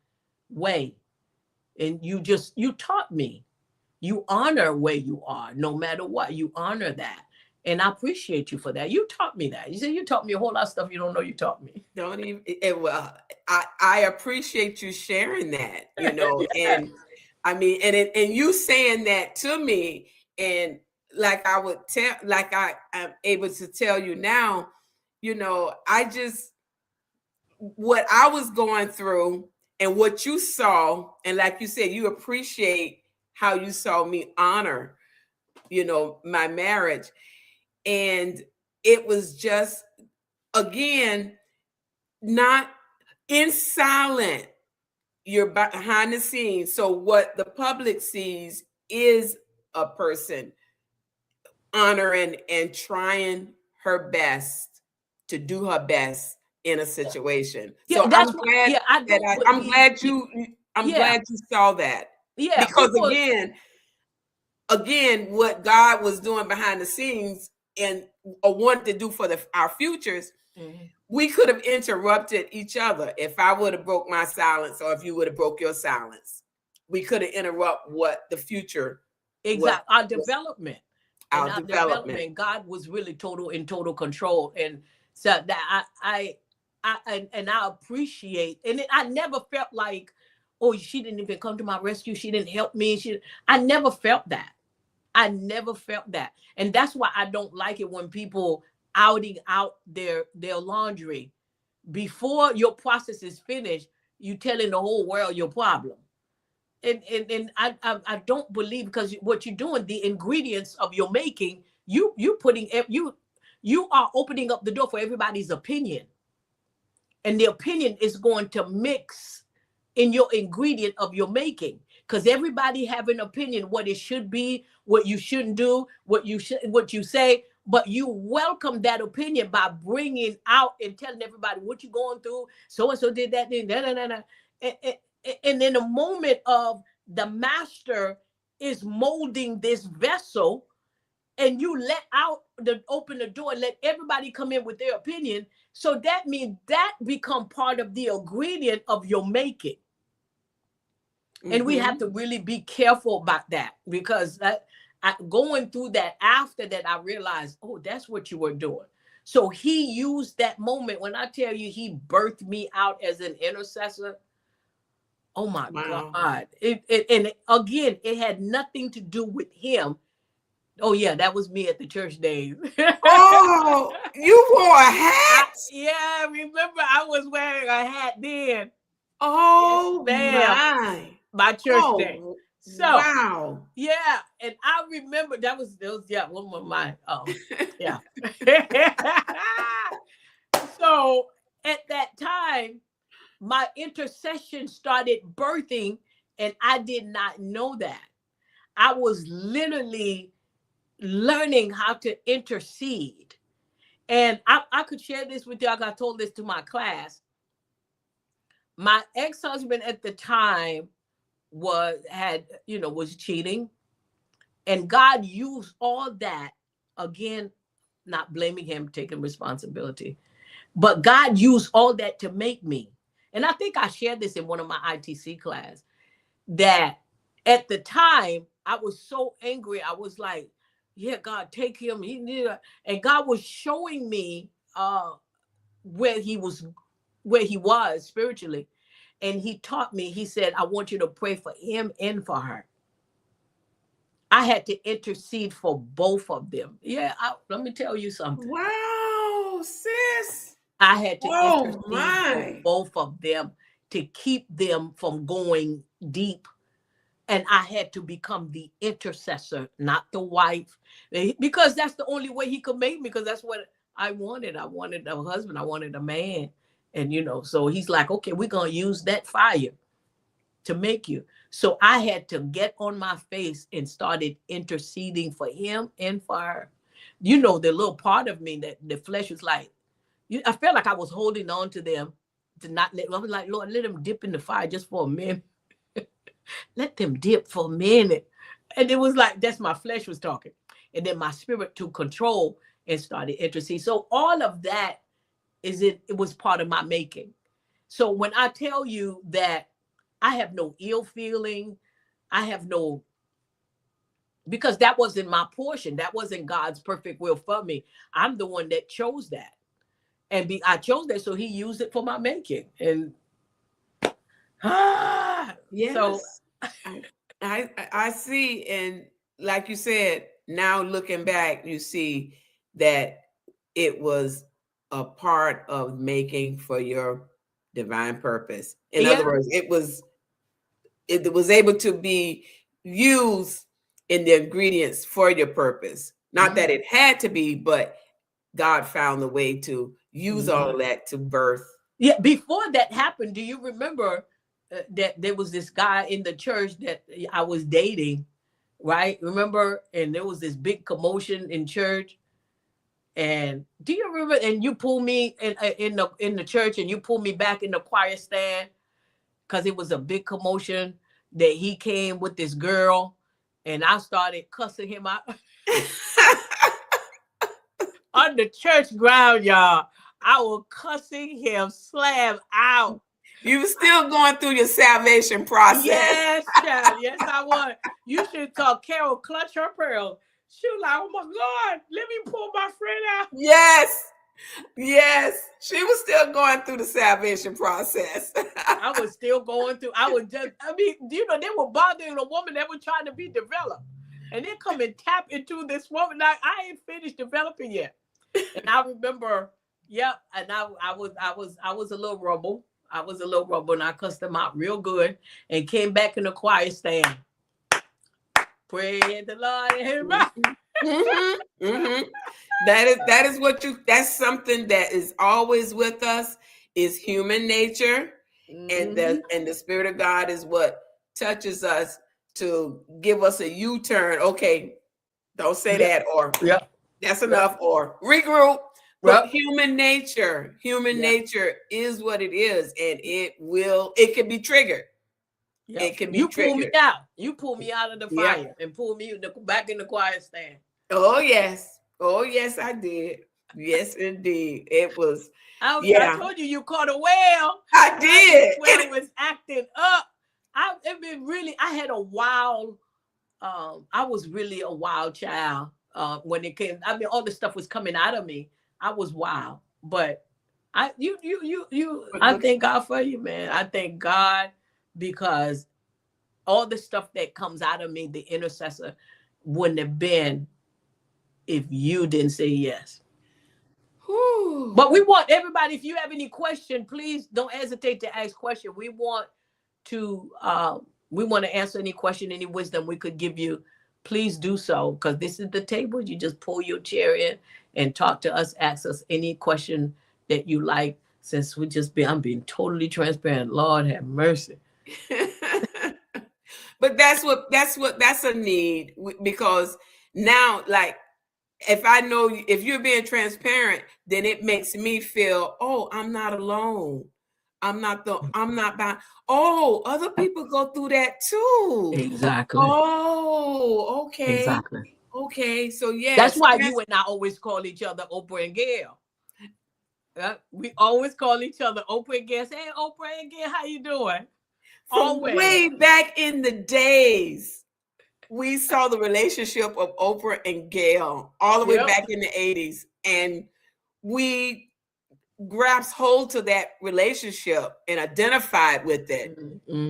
Speaker 1: way. And you taught me. You honor where you are, no matter what. You honor that. And I appreciate you for that. You taught me that. You said you taught me a whole lot of stuff you don't know you taught me.
Speaker 3: Don't even, well, I appreciate you sharing that, and I mean, and you saying that to me, and like I would tell, like I am able to tell you now, I just, what I was going through and what you saw, and like you said, you appreciate how you saw me honor, my marriage. And it was just, again, not in silent, you're behind the scenes. So what the public sees is a person honoring and trying her best to do her best in a situation.
Speaker 1: Yeah,
Speaker 3: so
Speaker 1: that's
Speaker 3: I'm
Speaker 1: why,
Speaker 3: glad
Speaker 1: yeah, I
Speaker 3: that
Speaker 1: don't
Speaker 3: I'm
Speaker 1: believe-
Speaker 3: glad I'm glad you saw that.
Speaker 1: Yeah,
Speaker 3: Because
Speaker 1: people-
Speaker 3: again, what God was doing behind the scenes and wanted to do for our futures, we could have interrupted each other. If I would have broke my silence, or if you would have broke your silence, we could have interrupted what the future.
Speaker 1: Exactly. Our development.
Speaker 3: Our
Speaker 1: And
Speaker 3: development.
Speaker 1: God was really in total control. And so that I appreciate, and I never felt like, oh, she didn't even come to my rescue. She didn't help me. I never felt that. I never felt that. And that's why I don't like it when people outing out their laundry. Before your process is finished, you telling the whole world your problem. And I don't believe, because what you're doing, the ingredients of your making, you are opening up the door for everybody's opinion. And the opinion is going to mix in your ingredient of your making, because everybody have an opinion, what it should be, what you shouldn't do, what you say, but you welcome that opinion by bringing out and telling everybody what you're going through. So-and-so did that, and in the moment of the master is molding this vessel, and you open the door and let everybody come in with their opinion. So that means that become part of the ingredient of your making. And we have to really be careful about that, because going through that, after that, I realized, oh, that's what you were doing. So he used that moment. When I tell you, he birthed me out as an intercessor. Oh my God. And again, it had nothing to do with him. Oh yeah, that was me at the church days.
Speaker 3: Oh, you wore a hat?
Speaker 1: Yeah, remember I was wearing a hat then.
Speaker 3: Oh,
Speaker 1: yes, my church day. So
Speaker 3: wow.
Speaker 1: Yeah, and I remember that was one of my yeah. So at that time, my intercession started birthing, and I did not know that. I was literally learning how to intercede. And I could share this with you. I told this to my class. My ex-husband at the time was cheating, and God used all that, again, not blaming him, taking responsibility, but God used all that to make me. And I think I shared this in one of my ITC class, that at the time I was so angry. I was like, yeah, God, take him. He need a, and God was showing me where he was spiritually. And he taught me, he said, I want you to pray for him and for her. I had to intercede for both of them. Yeah, let me tell you something.
Speaker 3: Wow, sis.
Speaker 1: I had to intercede for both of them to keep them from going deep. And I had to become the intercessor, not the wife, because that's the only way he could make me, because that's what I wanted. I wanted a husband. I wanted a man. And, so he's like, okay, we're going to use that fire to make you. So I had to get on my face and started interceding for him and for her. The little part of me that the flesh was like, I felt like I was holding on to them to not let, I was like, Lord, let them dip in the fire just for a minute. Let them dip for a minute. And it was like, that's my flesh was talking. And then my spirit took control and started interceding. So all of that it was part of my making. So when I tell you that I have no ill feeling, because that wasn't my portion. That wasn't God's perfect will for me. I'm the one that chose that. And I chose that, so he used it for my making. And
Speaker 3: yes.
Speaker 1: So
Speaker 3: I see, and like you said, now looking back, you see that it was a part of making for your divine purpose. In other words, it was able to be used in the ingredients for your purpose. Not that it had to be, but God found a way to use all of that to birth.
Speaker 1: Yeah, before that happened, do you remember that there was this guy in the church that I was dating, right? Remember? And there was this big commotion in church. And do you remember? And you pulled me in the church, and you pulled me back in the choir stand because it was a big commotion that he came with this girl, and I started cussing him out on the church ground, y'all. I was cussing him slab out.
Speaker 3: You were still going through your salvation process.
Speaker 1: Yes, child. Yes, I was. You should talk. Carol clutch her pearls. She was like, oh my God, let me pull my friend out.
Speaker 3: Yes. She was still going through the salvation process.
Speaker 1: I was still going through. They were bothering a woman that was trying to be developed. And they come and tap into this woman. Like, I ain't finished developing yet. And I remember, and I was a little rebel. And I cussed them out real good and came back in the choir stand. Praise the Lord.
Speaker 3: That is that's something that is always with us, is human nature. And the Spirit of God is what touches us to give us a U-turn. Okay, don't say that, or that's enough, or regroup. But human nature is what it is, and it can be triggered.
Speaker 1: Yep.
Speaker 3: It can be triggered.
Speaker 1: Pull me out. You pull me out of the fire and pull me back in the choir stand.
Speaker 3: Oh yes, I did. Yes, indeed, it was.
Speaker 1: I told you caught a whale.
Speaker 3: I did.
Speaker 1: Whale was acting up. I had a wild. I was really a wild child when it came. I mean, all this stuff was coming out of me. I was wild, but I thank God for you, man. I thank God, because all the stuff that comes out of me, the intercessor, wouldn't have been if you didn't say yes.
Speaker 3: Whew.
Speaker 1: But we want everybody, if you have any question, please don't hesitate to ask question. We want to answer any question, any wisdom we could give you. Please do so, because this is the table. You just pull your chair in and talk to us, ask us any question that you like. Since I'm being totally transparent. Lord have mercy.
Speaker 3: But that's a need, because now, like, if you're being transparent, then it makes me feel, oh, I'm not alone. I'm not buying. Oh, other people go through that too.
Speaker 1: Exactly.
Speaker 3: Oh, okay.
Speaker 1: Exactly.
Speaker 3: Okay. So yes.
Speaker 1: That's why you and I always call each other Oprah and Gail. We always call each other Oprah and Gail. Say, hey, Oprah and Gail, how you doing? Always.
Speaker 3: Way back in the days, we saw the relationship of Oprah and Gail all the way back in the 80s. And we grasped hold to that relationship and identified with it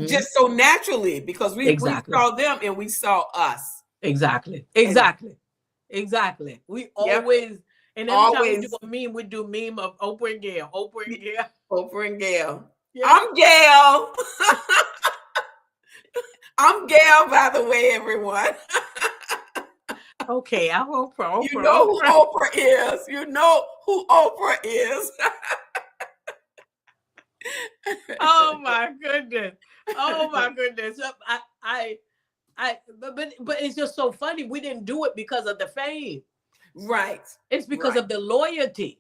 Speaker 3: just so naturally because we saw them and we saw us.
Speaker 1: Exactly. We always, and every time we do a meme, we do meme of Oprah and Gail. Oprah and Gail.
Speaker 3: Oprah and Gail. Yep. I'm Gail. I'm Gail, by the way, everyone.
Speaker 1: Okay, I'm Oprah.
Speaker 3: You know who Oprah is. You know who Oprah is.
Speaker 1: Oh my goodness. But it's just so funny. We didn't do it because of the fame.
Speaker 3: Right.
Speaker 1: It's because of the loyalty.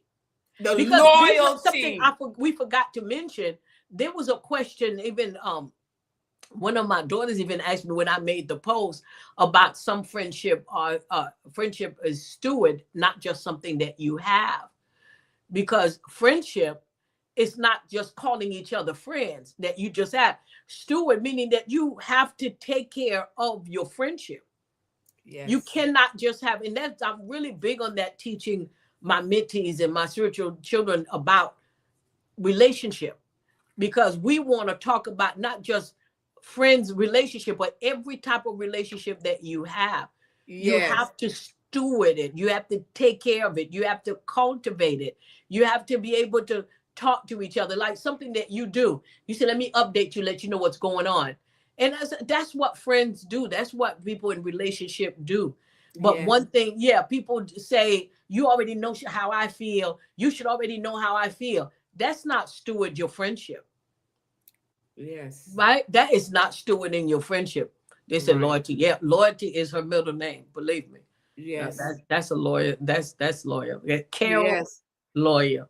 Speaker 3: Loyalty.
Speaker 1: Something we forgot to mention. There was a question, even one of my daughters even asked me when I made the post about some friendship. Friendship is steward, not just something that you have, because friendship is not just calling each other friends that you just have. Steward meaning that you have to take care of your friendship. Yes. You cannot just have, and I'm really big on that, teaching my mentees and my spiritual children about relationship, because we want to talk about not just friends relationship, but every type of relationship that you have. Yes. You have to steward it. You have to take care of it. You have to cultivate it. You have to be able to talk to each other like something that you do. You say, let me update you, let you know what's going on. And that's what friends do. That's what people in relationship do. But one thing, people say, you already know how I feel. You should already know how I feel. That's not steward your friendship. Yes. Right? That is not stewarding your friendship. They say loyalty. Yeah, loyalty is her middle name. Believe me. Yes. That's a lawyer. That's lawyer. Carol, lawyer.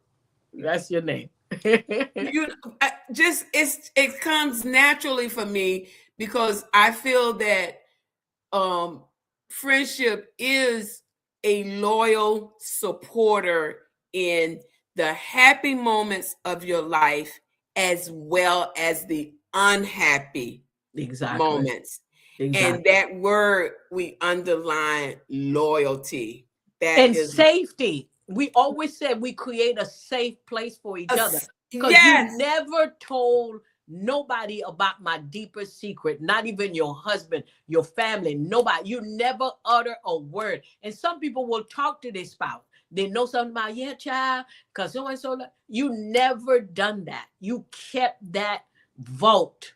Speaker 1: That's your name.
Speaker 3: It comes naturally for me because I feel that friendship is a loyal supporter in the happy moments of your life as well as the unhappy moments. And that word we underline loyalty.
Speaker 1: And safety. We always said we create a safe place for each other, because you never told nobody about my deepest secret, not even your husband, your family, nobody. You never utter a word. And some people will talk to their spouse. They know something about, child, because so and so. You never done that. You kept that vault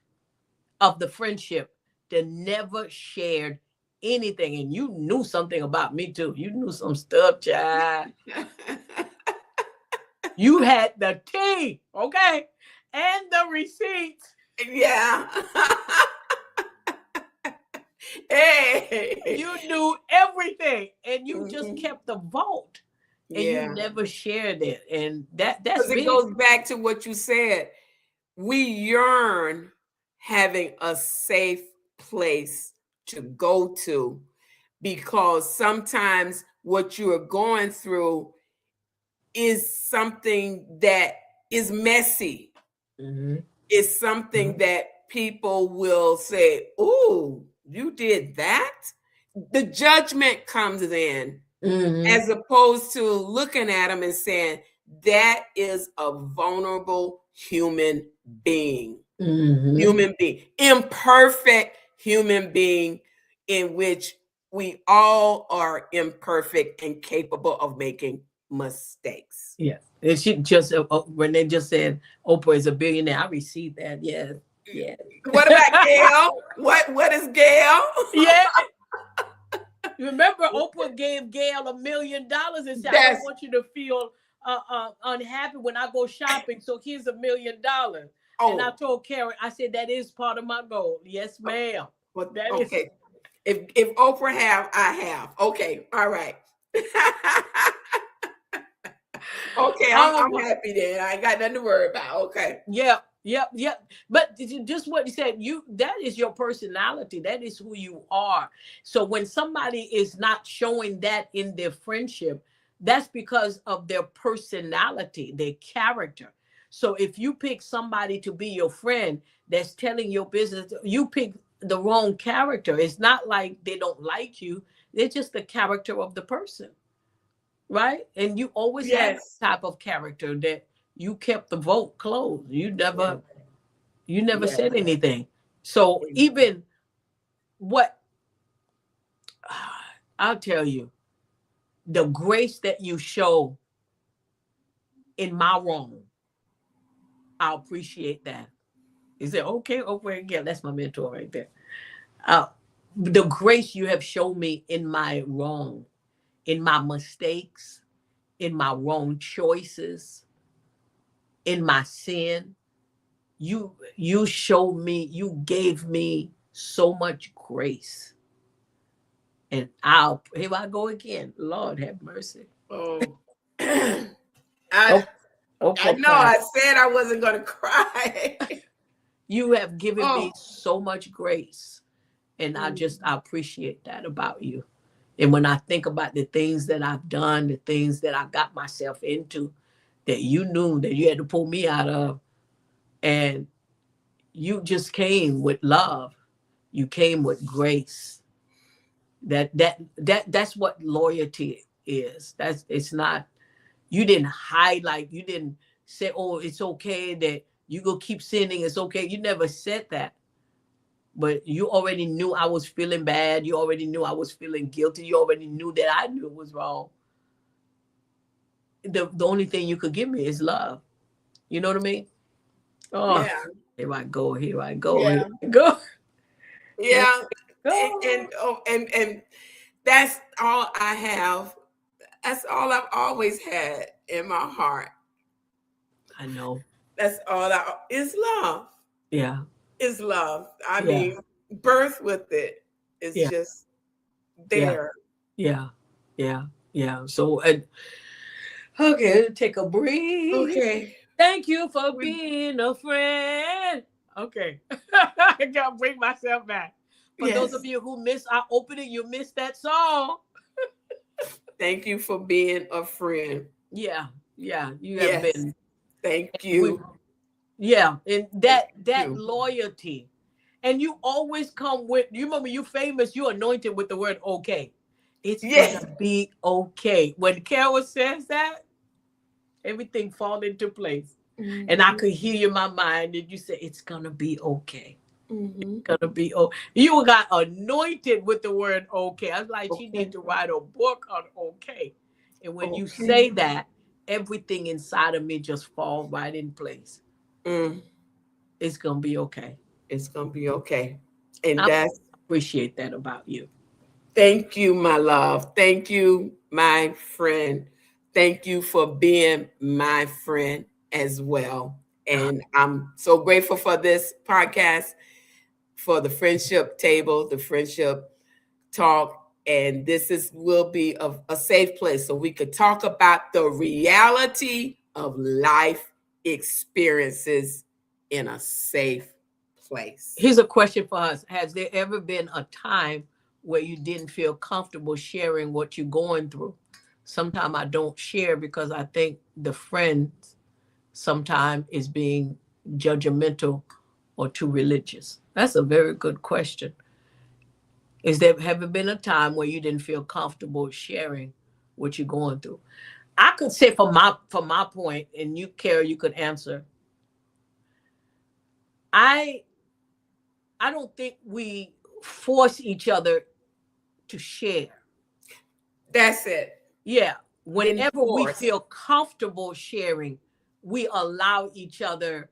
Speaker 1: of the friendship that never shared anything. And you knew something about me too. You knew some stuff, child. You had the tea, okay, and the receipts.
Speaker 3: Yeah. Hey.
Speaker 1: You knew everything, and you just kept the vault, and you never shared it. And that's
Speaker 3: it goes back to what you said. We yearn having a safe place to go to, because sometimes what you are going through is something that is messy. It's something that people will say, "Ooh, you did that?" The judgment comes in, as opposed to looking at them and saying, that is a vulnerable human being. Imperfect human being, in which we all are imperfect and capable of making mistakes.
Speaker 1: Yeah. And she just, when they just said Oprah is a billionaire, I received that. Yeah.
Speaker 3: What about Gail? What is Gail?
Speaker 1: Yeah. Remember, Oprah gave Gail $1 million and said, I don't want you to feel unhappy when I go shopping. So here's $1 million. And I told Karen, I said, that is part of my goal. Yes, ma'am.
Speaker 3: Well, okay. If Oprah have, I have. Okay. All right. Okay. I'm happy then. I ain't got nothing to worry about. Okay.
Speaker 1: Yeah. Yep, yep. But just what you said, that is your personality. That is who you are. So when somebody is not showing that in their friendship, that's because of their personality, their character. So if you pick somebody to be your friend that's telling your business, you pick the wrong character. It's not like they don't like you. They're just the character of the person. Right? And you always have
Speaker 3: Yes.
Speaker 1: that type of character that you kept the vote closed. You never
Speaker 3: Yeah.
Speaker 1: said anything. So even what I'll tell you, the grace that you show in my wrong, I appreciate that. Is it okay? Okay, yeah, that's my mentor right there. The grace you have shown me in my wrong, in my mistakes, in my wrong choices, in my sin. You showed me, you gave me so much grace. And here I go again. Lord have mercy.
Speaker 3: Oh.
Speaker 1: Oh,
Speaker 3: I
Speaker 1: okay,
Speaker 3: know I said I wasn't going to cry.
Speaker 1: you have given me
Speaker 3: Oh.
Speaker 1: so much grace. And I appreciate that about you. And when I think about the things that I've done, the things that I got myself into, that you knew that you had to pull me out of, and you just came with love. You came with grace. That's what loyalty is. It's not, you didn't highlight, you didn't say, oh, it's okay that you go keep sinning, it's okay. You never said that. But you already knew I was feeling bad. You already knew I was feeling guilty. You already knew that I knew it was wrong. The only thing you could give me is love. You know what I mean? Oh,
Speaker 3: Yeah.
Speaker 1: here I go. Here I go.
Speaker 3: Yeah.
Speaker 1: Here I go.
Speaker 3: Yeah.
Speaker 1: Go.
Speaker 3: And that's all I have. That's all I've always had in my heart.
Speaker 1: I know.
Speaker 3: That's all is love.
Speaker 1: Yeah.
Speaker 3: Is love. I
Speaker 1: Yeah.
Speaker 3: mean, birth with it is
Speaker 1: Yeah.
Speaker 3: just there.
Speaker 1: Yeah. Yeah. Yeah. So, okay, take a breathe.
Speaker 3: Okay.
Speaker 1: Thank you for being a friend. Okay. I gotta bring myself back. For those of you who missed our opening, you missed that song.
Speaker 3: Thank you for being a friend.
Speaker 1: Yeah. Yeah. You have been.
Speaker 3: Thank you.
Speaker 1: Yeah. And that loyalty. And you always come with, you remember you famous, you anointed with the word okay. It's gonna be okay. When Carol says that, everything fall into place. Mm-hmm. And I could hear you in my mind and you say, it's gonna be okay. Mm-hmm. It's gonna be okay. You got anointed with the word okay. I was like, she needs to write a book on okay. And when you say that, everything inside of me just falls right in place. It's gonna be okay.
Speaker 3: It's gonna be okay. And
Speaker 1: I appreciate that about you.
Speaker 3: Thank you, my love. Thank you, my friend. Thank you for being my friend as well. And I'm so grateful for this podcast, for the friendship table, the friendship talk. And this will be a safe place so we could talk about the reality of life experiences in a safe place.
Speaker 1: Here's a question for us. Has there ever been a time where you didn't feel comfortable sharing what you're going through? Sometimes I don't share because I think the friend sometimes is being judgmental or too religious. That's a very good question. Is there ever been a time where you didn't feel comfortable sharing what you're going through? I could say from my point, and you, Carol, you could answer. I don't think we force each other to share.
Speaker 3: That's it.
Speaker 1: Yeah. Whenever we feel comfortable sharing, we allow each other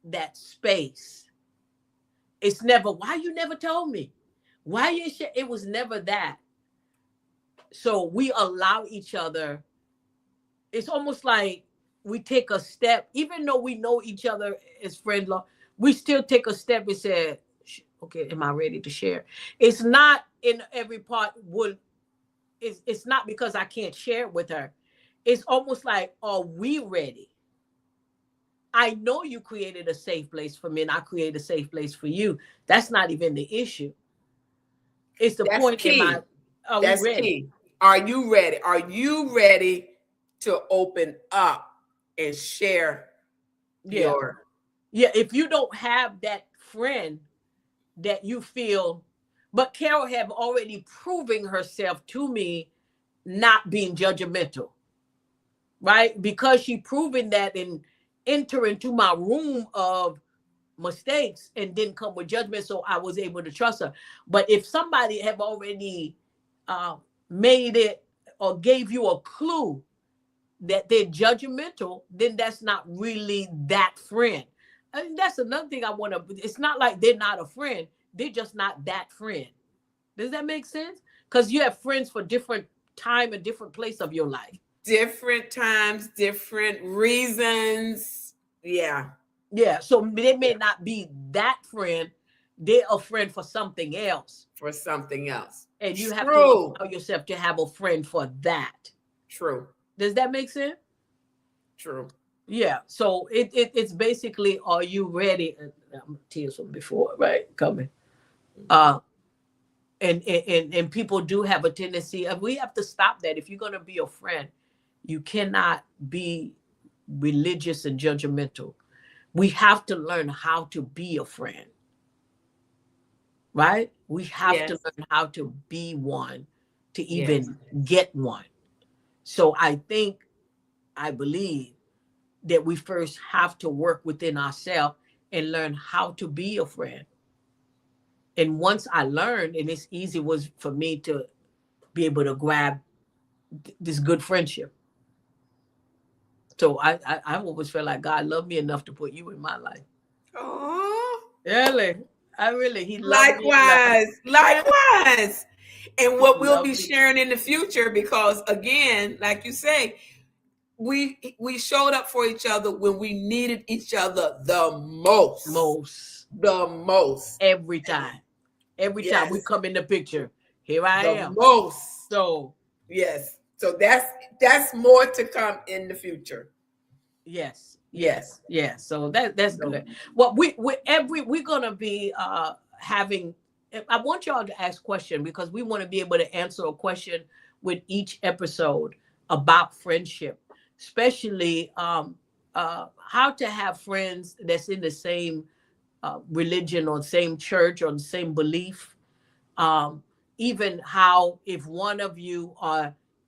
Speaker 1: that space. It's never, why you never told me? Why you share? It was never that. So we allow each other. It's almost like we take a step, even though we know each other as friends, we still take a step and say, okay, am I ready to share? It's not in every part it's not because I can't share it with her. It's almost like, are we ready? I know you created a safe place for me and I create a safe place for you. That's not even the issue. It's the
Speaker 3: That's
Speaker 1: point
Speaker 3: key.
Speaker 1: are
Speaker 3: That's
Speaker 1: we ready?
Speaker 3: key. Are you ready? Are you ready to open up and share
Speaker 1: Yeah.
Speaker 3: your...
Speaker 1: Yeah, if you don't have that friend that you feel, but Carol have already proven herself to me not being judgmental, right? Because she proven that and enter into my room of mistakes and didn't come with judgment, so I was able to trust her. But if somebody have already made it or gave you a clue that they're judgmental, then that's not really that friend. And that's another thing I want to, it's not like they're not a friend, they're just not that friend. Does that make sense? Because you have friends for different time and different place of your life.
Speaker 3: Different times, different reasons. Yeah.
Speaker 1: Yeah. So they may not be that friend. They're a friend for something else.
Speaker 3: For something else.
Speaker 1: And you
Speaker 3: True.
Speaker 1: have to allow yourself to have a friend for that.
Speaker 3: True.
Speaker 1: Does that make sense?
Speaker 3: True.
Speaker 1: Yeah. So it's basically, are you ready? Tears from before, right? Coming. And people do have a tendency of, we have to stop that. If you're going to be a friend, you cannot be religious and judgmental. We have to learn how to be a friend, right? We have to learn how to be one to even get one. So I believe that we first have to work within ourselves and learn how to be a friend. And once I learned, and it's easy was for me to be able to grab this good friendship. So I always felt like God loved me enough to put you in my life.
Speaker 3: Oh,
Speaker 1: really, he loved me.
Speaker 3: Likewise. And what we'll be sharing in the future, because again, like you say, we showed up for each other when we needed each other the most. The most.
Speaker 1: Every time we come in the picture, here I am.
Speaker 3: Most.
Speaker 1: So
Speaker 3: yes. So that's more to come in the future.
Speaker 1: Yes. So that's good. Well, we're gonna be having. I want y'all to ask questions because we want to be able to answer a question with each episode about friendship, especially how to have friends that's in the same religion or same church or the same belief. Even how if one of you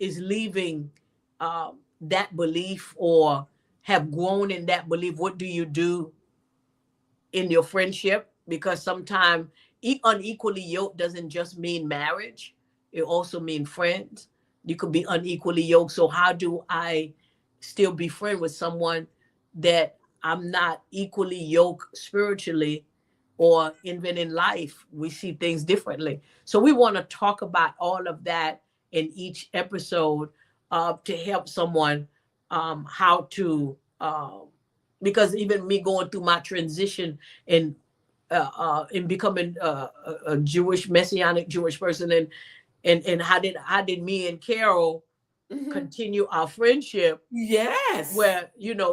Speaker 1: is leaving that belief or have grown in that belief, what do you do in your friendship? Because sometimes unequally yoked doesn't just mean marriage. It also means friends. You could be unequally yoked. So how do I still be friends with someone that I'm not equally yoked spiritually, or even in life, we see things differently. So we want to talk about all of that in each episode to help someone how to, because even me going through my transition in becoming a Jewish, Messianic Jewish person, and how did me and Carol continue our friendship?
Speaker 3: Yes.
Speaker 1: Where,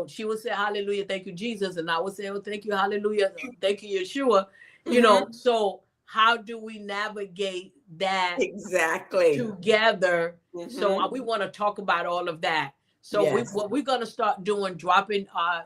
Speaker 1: she would say, hallelujah, thank you, Jesus. And I would say, oh, thank you, hallelujah, thank you, Yeshua. So how do we navigate that
Speaker 3: exactly
Speaker 1: together? So we want to talk about all of that. So what we're going to start doing, dropping our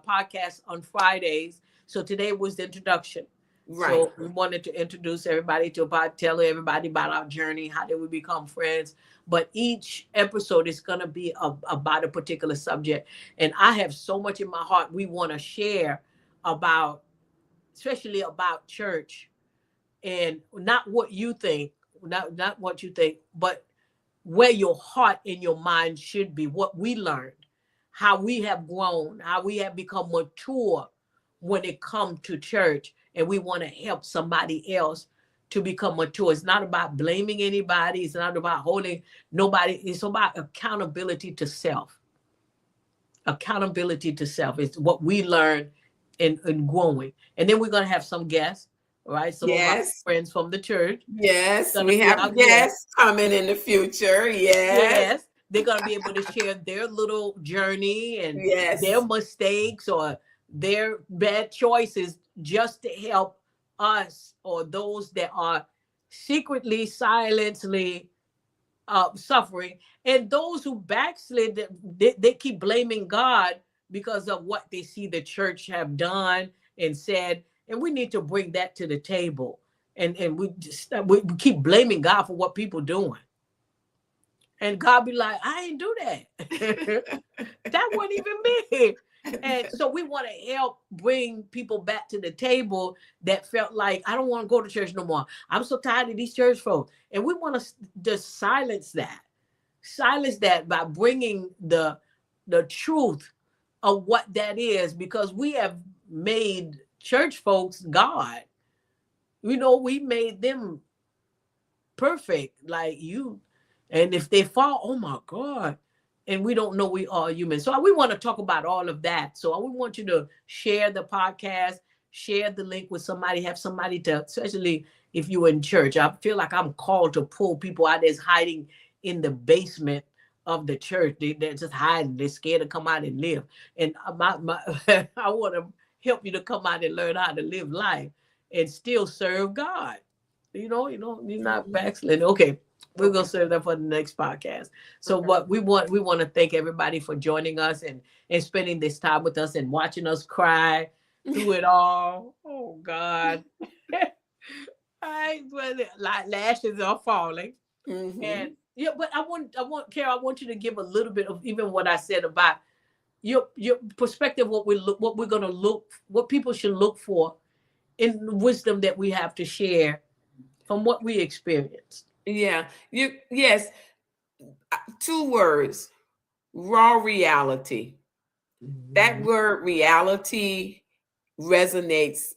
Speaker 1: podcast on Fridays. So today was the introduction. Right. So we wanted to introduce everybody tell everybody about our journey. How did we become friends? But each episode is going to be about a particular subject. And I have so much in my heart we want to share about, especially about church, and not what you think, not what you think, but where your heart and your mind should be, what we learned, how we have grown, how we have become mature when it comes to church. And we want to help somebody else to become mature. It's not about blaming anybody. It's not about holding nobody. It's about accountability to self. Accountability to self is what we learn in growing. And then we're going to have some guests, right? Some of my friends from the church.
Speaker 3: Yes, we have guests coming in the future. Yes.
Speaker 1: they're going to be able to share their little journey and
Speaker 3: Yes.
Speaker 1: their mistakes or their bad choices just to help us or those that are secretly, silently suffering. And those who backslid, they keep blaming God because of what they see the church have done and said. And we need to bring that to the table. And we keep blaming God for what people doing. And God be like, I ain't do that. That wasn't even me. And so we want to help bring people back to the table that felt like, I don't want to go to church no more. I'm so tired of these church folks. And we want to just silence that by bringing the truth of what that is, because we have made church folks God. We made them perfect, like you. And if they fall, oh my God. And we don't know we are human. So we want to talk about all of that. So we want you to share the podcast, share the link with somebody, have somebody to, especially if you're in church. I feel like I'm called to pull people out that's hiding in the basement of the church. They're just hiding. They're scared to come out and live. And I want to help you to come out and learn how to live life and still serve God. You're not backsliding. Okay. We're going to serve that for the next podcast. So what we want to thank everybody for joining us and spending this time with us and watching us cry through it all. Oh God. Lashes are falling.
Speaker 3: Mm-hmm.
Speaker 1: And yeah, but Carol, I want you to give a little bit of even what I said about your perspective, what people should look for in the wisdom that we have to share from what we experienced.
Speaker 3: Yeah. Yes. 2 words: raw reality. That word reality resonates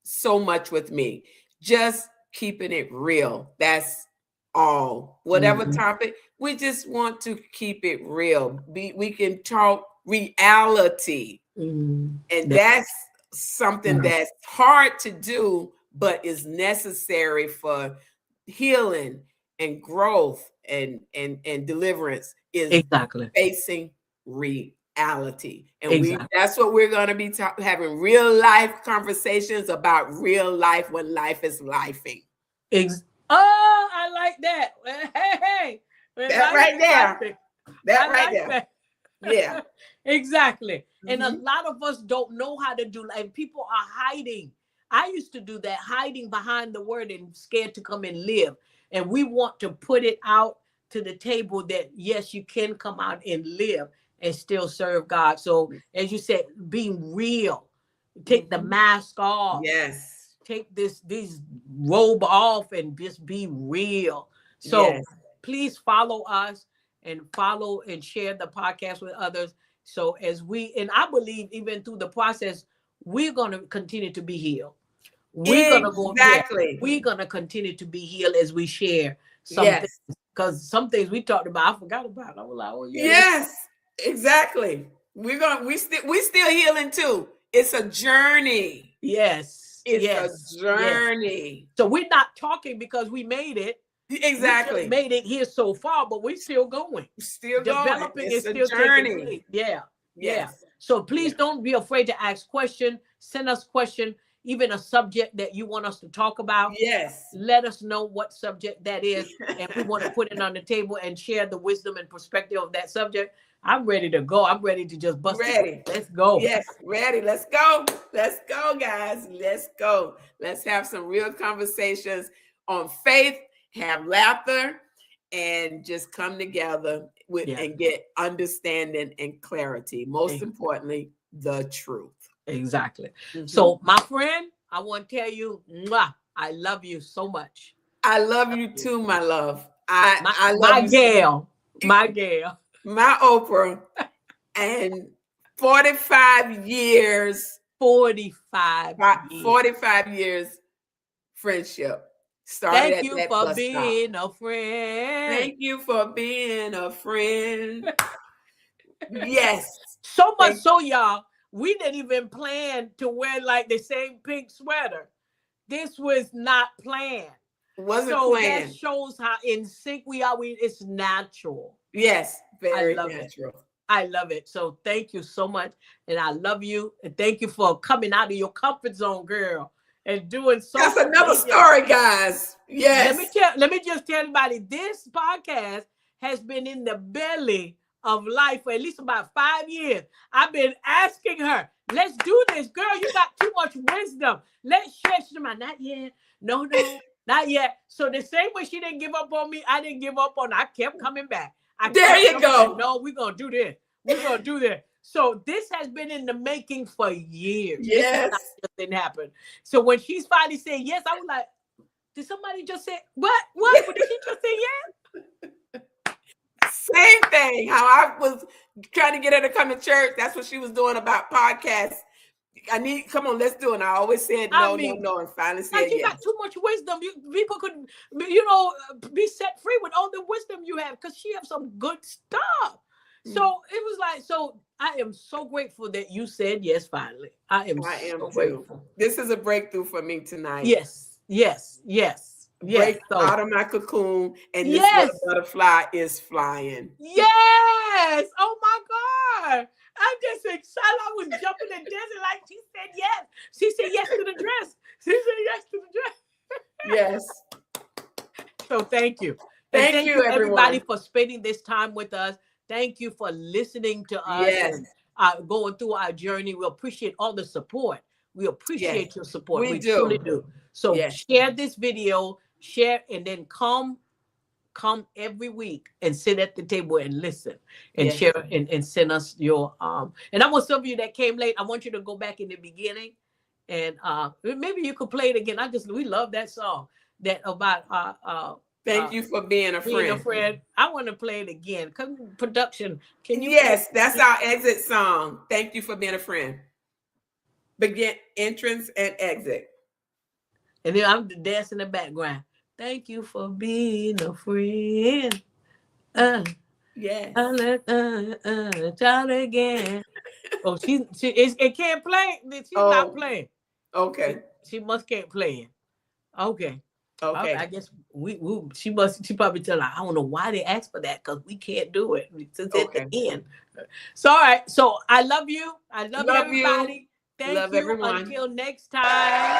Speaker 3: so much with me. Just keeping it real. That's all. Whatever topic, we just want to keep it real. We can talk reality. And that's something that's hard to do, but is necessary for healing and growth and deliverance, is
Speaker 1: exactly
Speaker 3: facing reality. And that's what we're going to be having real life conversations about real life when life is lifing.
Speaker 1: Oh, I like that. Hey.
Speaker 3: That right there. That right there. That. Yeah.
Speaker 1: Exactly. And a lot of us don't know how to do, and people are hiding. I used to do that, hiding behind the word and scared to come and live. And we want to put it out to the table that, yes, you can come out and live and still serve God. So as you said, being real, take the mask off.
Speaker 3: Yes.
Speaker 1: Take this robe off and just be real. So please follow us and follow and share the podcast with others. So and I believe even through the process, we're going to continue to be healed. We're going to go there. We're going to continue to be healed as we share something. Because some things we talked about, I forgot about. I was like, oh yeah.
Speaker 3: Yes, exactly. We still healing too. It's a journey.
Speaker 1: Yes.
Speaker 3: It's a journey.
Speaker 1: Yes. So we're not talking because we made it.
Speaker 3: Exactly.
Speaker 1: We made it here so far, but we're still going.
Speaker 3: Developing
Speaker 1: is still taking place. Yeah. So please don't be afraid to ask questions. Send us questions, even a subject that you want us to talk about.
Speaker 3: Yes.
Speaker 1: Let us know what subject that is, and we want to put it on the table and share the wisdom and perspective of that subject. I'm ready to go. I'm ready to just bust it. Let's go.
Speaker 3: Yes, ready. Let's go. Let's go, guys. Let's go. Let's have some real conversations on faith, have laughter, and just come together and get understanding and clarity. Most importantly, the truth.
Speaker 1: Exactly. So, my friend, I want to tell you, I love you so much.
Speaker 3: I love you too, my love. I love
Speaker 1: my
Speaker 3: you.
Speaker 1: My Gail.
Speaker 3: My Oprah. And 45 years.
Speaker 1: 45
Speaker 3: years friendship.
Speaker 1: Thank you for being a friend.
Speaker 3: Thank you for being a friend. Yes.
Speaker 1: So much so, y'all, we didn't even plan to wear like the same pink sweater. This was not planned.
Speaker 3: Wasn't planned.
Speaker 1: That shows how in sync we are. It's natural.
Speaker 3: Yes, very
Speaker 1: love it.
Speaker 3: natural.
Speaker 1: I love it. So thank you so much. And I love you. And thank you for coming out of your comfort zone, girl, and doing so.
Speaker 3: That's another story, guys. Yes.
Speaker 1: Let me just tell everybody, this podcast has been in the belly of life for at least about 5 years. I've been asking her, let's do this. Girl, you got too much wisdom. Let's share. She's like, not yet. No, not yet. So the same way she didn't give up on me, I didn't give up on her. I kept coming back.
Speaker 3: There you go.
Speaker 1: No, we're going to do this. We're going to do this. So this has been in the making for years.
Speaker 3: Yes.
Speaker 1: This didn't happen. So when she's finally saying yes, I was like, did somebody just say, what? Did she just say yes?
Speaker 3: Same thing. How I was trying to get her to come to church. That's what she was doing about podcasts. Come on, let's do it. And I always said no, and finally said
Speaker 1: you
Speaker 3: yes.
Speaker 1: got too much wisdom. People could, be set free with all the wisdom you have because she has some good stuff. So it was like, so I am so grateful that you said yes finally. I am so grateful.
Speaker 3: This is a breakthrough for me tonight.
Speaker 1: Yes.
Speaker 3: Break out of my cocoon, and this little butterfly is flying.
Speaker 1: Yes. Oh my God. I'm just excited. I was jumping and dancing like she said yes. She said yes to the dress. She said yes to the dress.
Speaker 3: Yes.
Speaker 1: So thank you.
Speaker 3: Thank you,
Speaker 1: everybody, for spending this time with us. Thank you for listening to us.
Speaker 3: Yes.
Speaker 1: And going through our journey. We appreciate all the support. We appreciate your support. We truly do. So share this video, and then come every week and sit at the table and listen and share and send us your and I want some of you that came late, I want you to go back in the beginning and maybe you could play it again. We love that song that about
Speaker 3: thank you for being a friend.
Speaker 1: I want to play it again. Production, can you?
Speaker 3: Yes, that's our exit song. Thank you for being a friend. Begin, entrance and exit.
Speaker 1: And then I'm dancing in the background. Thank you for being a friend.
Speaker 3: Yes.
Speaker 1: Try it again. Oh, it can't play. She's not playing.
Speaker 3: Okay.
Speaker 1: She must can't play it. Okay. I guess she probably tell her, I don't know why they asked for that because we can't do it. It's at the end. So all right. So I love you. I love everybody.
Speaker 3: You.
Speaker 1: Thank
Speaker 3: love
Speaker 1: you.
Speaker 3: Everyone.
Speaker 1: Until next time.